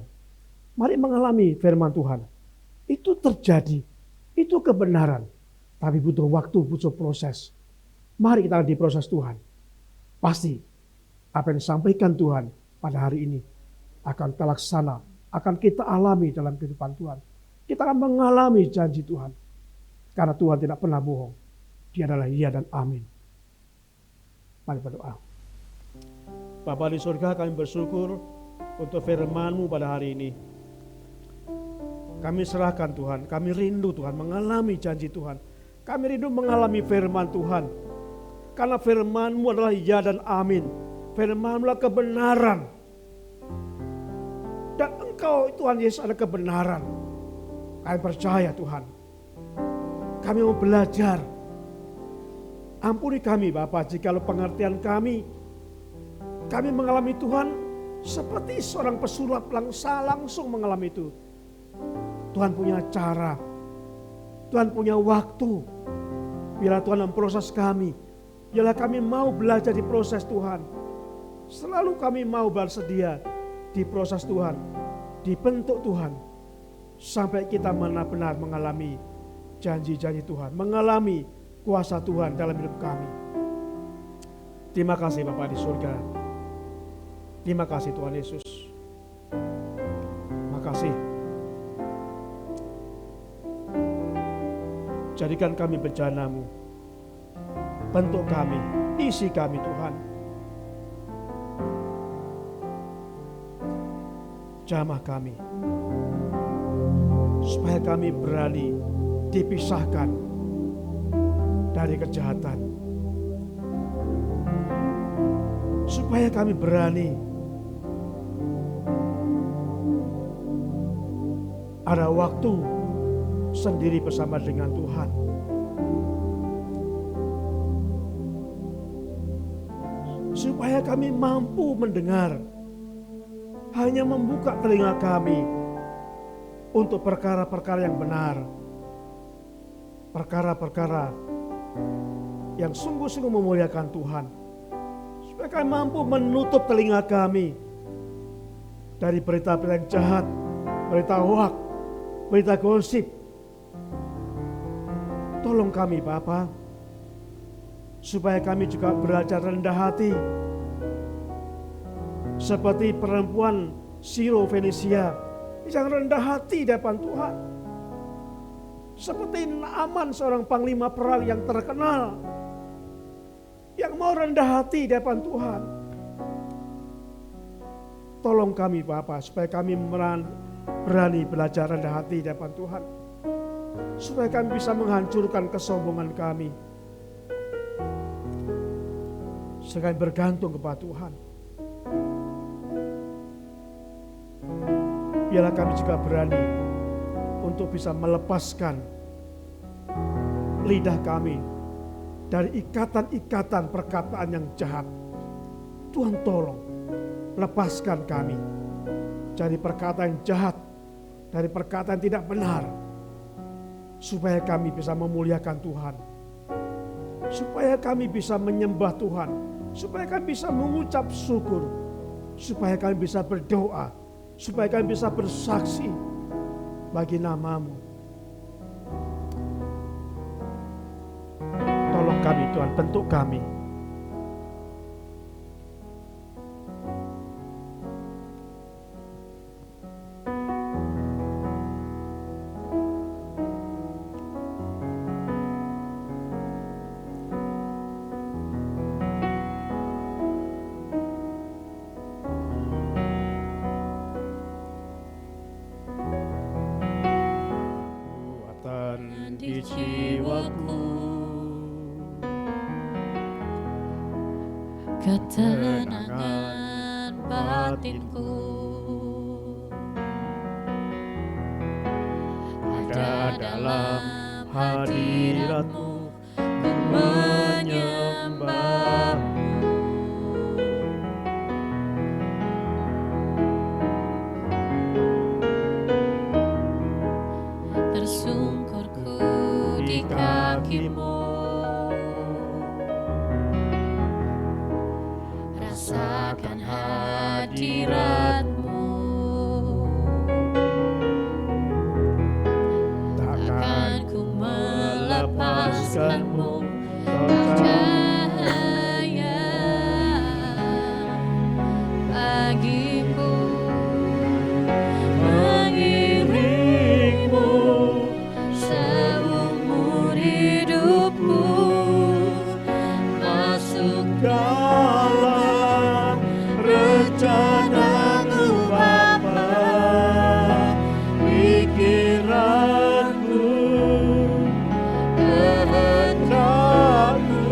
Speaker 3: Mari mengalami firman Tuhan. Itu terjadi. Itu kebenaran. Tapi butuh waktu, butuh proses. Mari kita diproses Tuhan. Pasti apa yang disampaikan Tuhan pada hari ini akan terlaksana, akan kita alami dalam kehidupan Tuhan. Kita akan mengalami janji Tuhan. Karena Tuhan tidak pernah bohong. Dia adalah iya dan amin. Mari berdoa. Bapa di surga, kami bersyukur untuk firman-Mu pada hari ini. Kami serahkan Tuhan, kami rindu Tuhan mengalami janji Tuhan. Kami rindu mengalami firman Tuhan. Karena firman-Mu adalah iya dan amin. Firman-Mu adalah kebenaran. Dan Engkau Tuhan Yesus adalah kebenaran. Kami percaya Tuhan. Kami mau belajar. Ampuni kami Bapa jikalau pengertian kami mengalami Tuhan seperti seorang pesulap langsung mengalami itu. Tuhan punya cara. Tuhan punya waktu. Biarlah Tuhan memproses kami. Biarlah kami mau belajar di proses Tuhan. Selalu kami mau bersedia di proses Tuhan. Dibentuk Tuhan. Sampai kita benar-benar mengalami janji-janji Tuhan. Mengalami kuasa Tuhan dalam hidup kami. Terima kasih Bapa di surga. Terima kasih Tuhan Yesus. Terima kasih. Jadikan kami bejana-Mu. Bentuk kami, isi kami Tuhan. Jamah kami. Supaya kami berani dipisahkan dari kejahatan. Supaya kami berani ada waktu sendiri bersama dengan Tuhan. Supaya kami mampu mendengar, hanya membuka telinga kami untuk perkara-perkara yang benar. Perkara-perkara yang sungguh-sungguh memuliakan Tuhan. Supaya kami mampu menutup telinga kami dari berita-berita yang jahat, berita hoak, berita gosip. Tolong kami Bapa, supaya kami juga belajar rendah hati. Seperti perempuan Siro Fenisia yang rendah hati di hadapan Tuhan. Seperti Naaman, seorang panglima perang yang terkenal, yang mau rendah hati di hadapan Tuhan. Tolong kami Bapa, supaya kami berani belajar rendah hati di hadapan Tuhan. Supaya kami bisa menghancurkan kesombongan kami. Supaya kami bergantung kepada Tuhan. Biarlah kami juga berani untuk bisa melepaskan lidah kami dari ikatan-ikatan perkataan yang jahat. Tuhan tolong lepaskan kami dari perkataan yang jahat, dari perkataan yang tidak benar, supaya kami bisa memuliakan Tuhan, supaya kami bisa menyembah Tuhan, supaya kami bisa mengucap syukur, supaya kami bisa berdoa, supaya kami bisa bersaksi bagi nama-Mu. Tolong kami Tuhan, bentuk kami. Di jiwaku,
Speaker 2: ketenangan batinku,
Speaker 3: ada dalam hadirat-Mu, ku menyembah-Mu.
Speaker 2: Tersungkurku di kaki-Mu, rasakan hadirat-Mu. Takkan ku melepaskan-Mu, Kau cahaya bagiku, mengiring-Mu seumur hidupku, masuk
Speaker 3: Dalam rencana-Mu Bapa, pikiran-Mu, kehendak-Mu,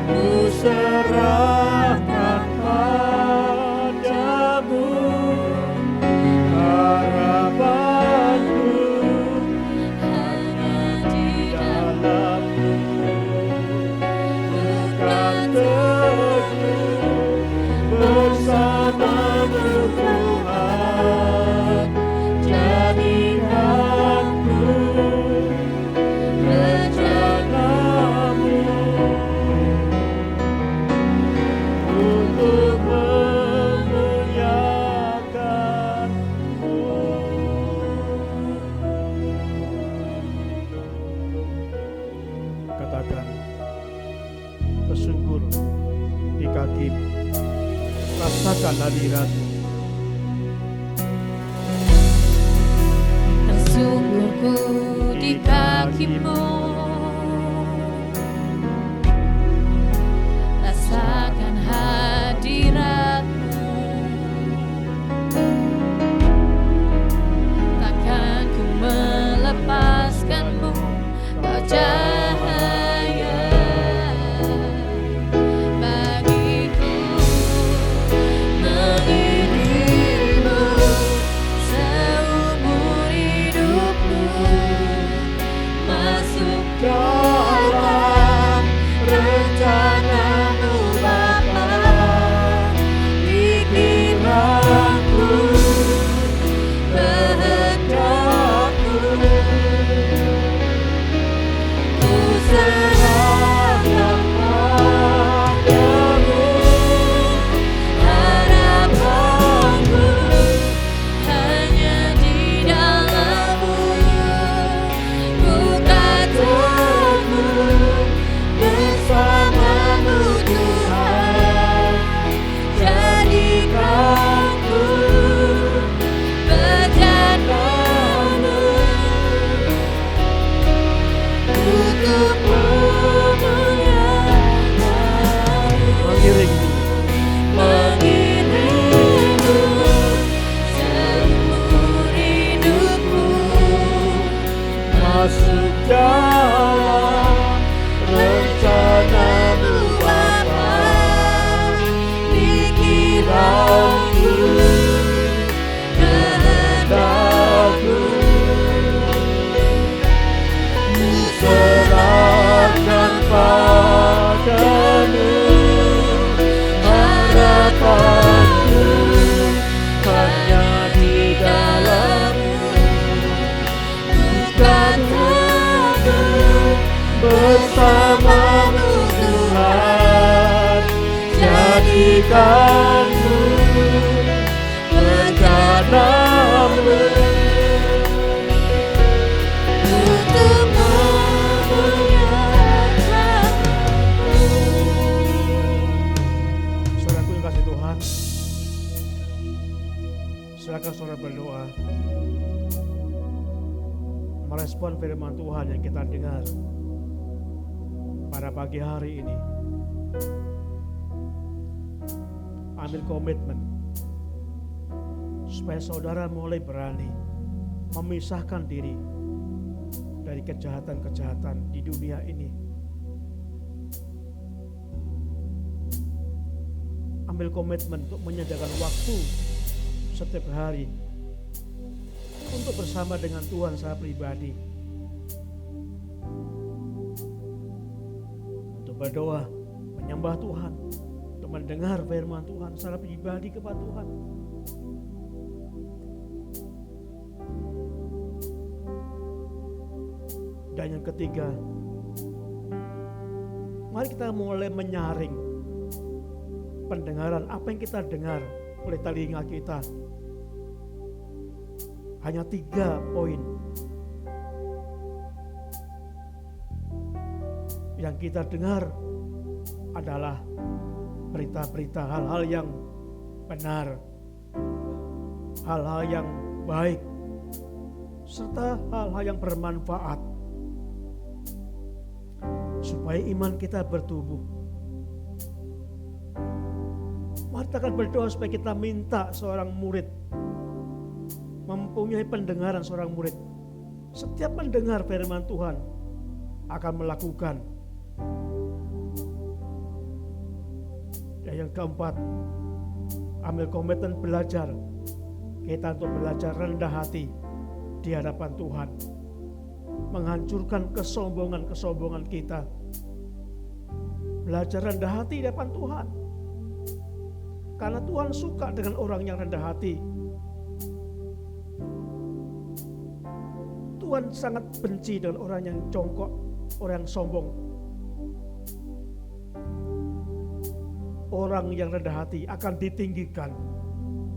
Speaker 3: ku serahkan padamu. Harapanku
Speaker 2: hanya di
Speaker 3: dalam-Mu, bukan teguh bersama-Mu Tuhan. Jadikanku rencana-Mu untuk memuliakan-Mu. Katakan, tersungkur di kaki-Mu, rasakan hadirat-Mu.
Speaker 2: tersungkurku di kaki-Mu, rasakan hadirat-Mu. Takkan ku melepaskan-Mu, Kau cahaya bagiku, mengiring-Mu seumur hidupku, masuk dalam rencana-Mu Bapa,
Speaker 3: Silakan saudara berdoa, merespon firman Tuhan yang kita dengar pada pagi hari ini. Ambil komitmen supaya saudara mulai berani memisahkan diri dari kejahatan-kejahatan di dunia ini. Ambil komitmen untuk menyediakan waktu setiap hari untuk bersama dengan Tuhan secara pribadi, untuk berdoa, menyembah Tuhan, untuk mendengar firman Tuhan secara pribadi kepada Tuhan. Dan yang ketiga, mari kita mulai menyaring pendengaran apa yang kita dengar oleh telinga kita. Hanya 3 poin yang kita dengar adalah berita-berita hal-hal yang benar, hal-hal yang baik, serta hal-hal yang bermanfaat supaya iman kita bertumbuh. Mari kita akan berdoa supaya kita minta seorang murid mempunyai pendengaran seorang murid. Setiap mendengar firman Tuhan akan melakukan. Dan yang keempat, ambil komitmen belajar. Kita untuk belajar rendah hati di hadapan Tuhan, menghancurkan kesombongan kita. Belajar rendah hati di hadapan Tuhan, karena Tuhan suka dengan orang yang rendah hati. Tuhan sangat benci dengan orang yang jongkok, orang yang sombong. Orang yang rendah hati akan ditinggikan,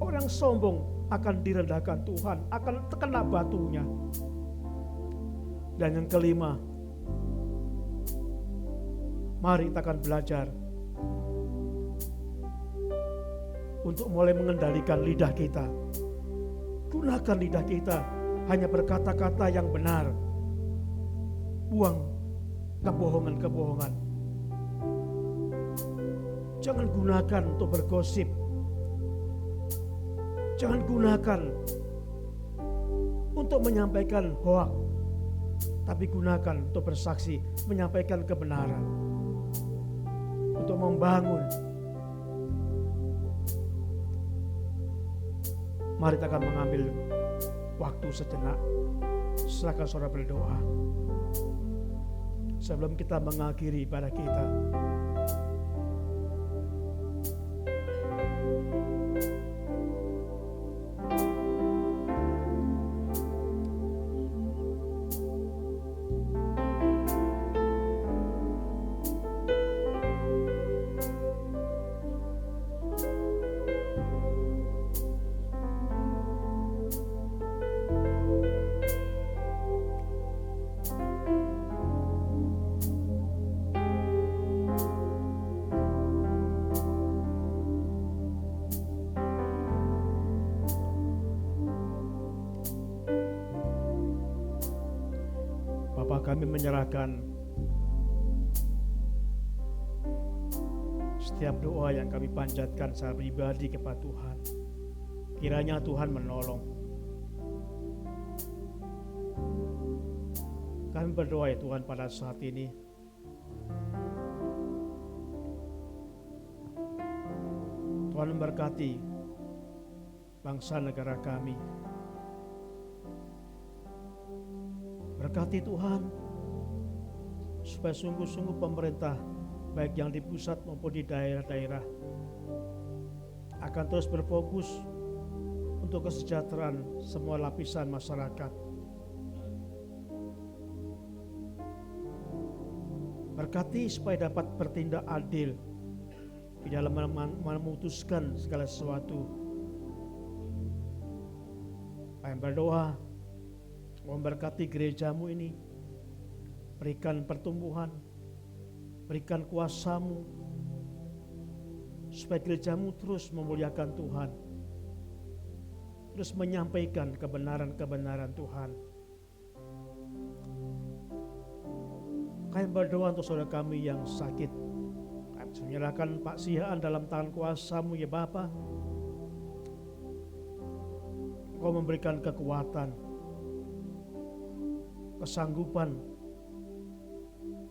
Speaker 3: orang sombong akan direndahkan Tuhan, akan terkena batunya. Dan yang kelima, mari kita akan belajar untuk mulai mengendalikan lidah kita. Gunakan lidah kita hanya berkata-kata yang benar. Buang kebohongan-kebohongan. Jangan gunakan untuk bergosip. Jangan gunakan untuk menyampaikan hoak, tapi gunakan untuk bersaksi, menyampaikan kebenaran, untuk membangun. Mari kita akan mengambil waktu sejenak. Silakan saudara berdoa sebelum kita mengakhiri ibadah kita. Bapa, kami menyerahkan setiap doa yang kami panjatkan secara pribadi kepada Tuhan. Kiranya Tuhan menolong. Kami berdoa ya Tuhan pada saat ini, Tuhan memberkati bangsa negara kami. Berkati Tuhan supaya sungguh-sungguh pemerintah baik yang di pusat maupun di daerah-daerah akan terus berfokus untuk kesejahteraan semua lapisan masyarakat. Berkati supaya dapat bertindak adil di dalam memutuskan segala sesuatu. Kami berdoa, memberkati gerejamu ini, berikan pertumbuhan, berikan kuasa-Mu, supaya gerejamu terus memuliakan Tuhan. terus menyampaikan kebenaran-kebenaran Tuhan. Kami berdoa untuk saudara kami yang sakit. Kami menyerahkan Pak Sihaan dalam tangan kuasa-Mu ya Bapa. Engkau memberikan kekuatan, kesanggupan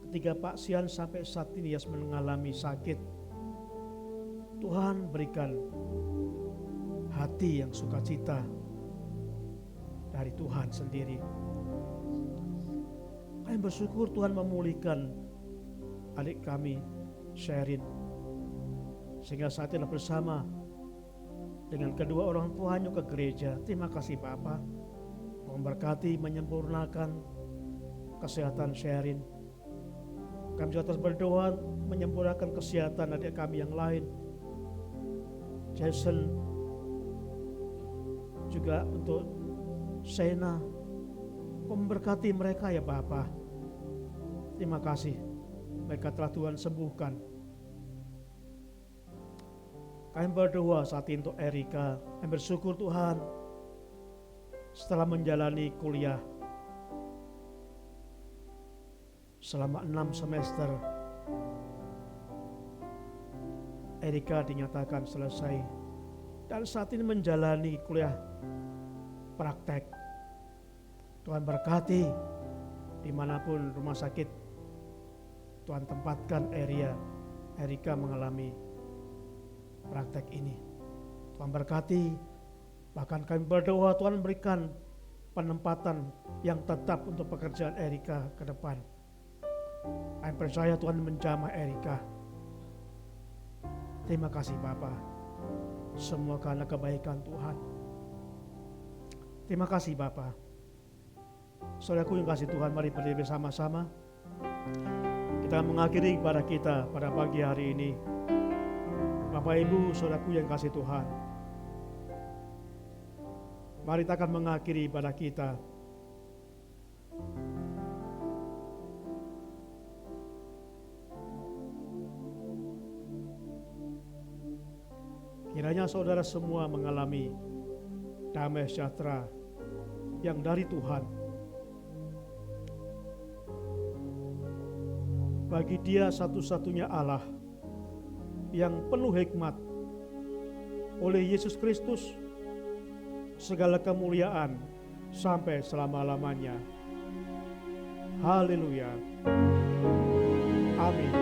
Speaker 3: ketika Pak Sian sampai saat ini ya mengalami sakit. Tuhan berikan hati yang sukacita dari Tuhan sendiri. Kami bersyukur Tuhan memulihkan adik kami Sherin, sehingga saat ini bersama dengan kedua orang tuanya ke gereja. Terima kasih Bapa, memberkati, menyempurnakan kesehatan Sherin. Kami juga terus berdoa menyempurnakan kesehatan adik kami yang lain, Jason, juga untuk Sena. Memberkati mereka ya Bapa. Terima kasih, mereka telah Tuhan sembuhkan. Kami berdoa saat ini untuk Erika. Kami bersyukur Tuhan, setelah menjalani kuliah selama 6 semester, Erika dinyatakan selesai dan saat ini menjalani kuliah praktek. Tuhan berkati dimanapun rumah sakit Tuhan tempatkan Erika mengalami praktek ini. Tuhan berkati, bahkan kami berdoa Tuhan berikan penempatan yang tetap untuk pekerjaan Erika ke depan. Kami percaya Tuhan menjamah Erika. Terima kasih Bapa, semua karena kebaikan Tuhan. Terima kasih Bapa. Saudaraku yang kasih Tuhan, mari berdiri bersama-sama. Kita mengakhiri ibadah kita pada pagi hari ini. Bapak Ibu, saudaraku yang kasih Tuhan, mari kita akan mengakhiri ibadah kita. Kiranya saudara semua mengalami damai sejahtera yang dari Tuhan. Bagi Dia satu-satunya Allah yang penuh hikmat, oleh Yesus Kristus segala kemuliaan sampai selama-lamanya. Haleluya. Amin.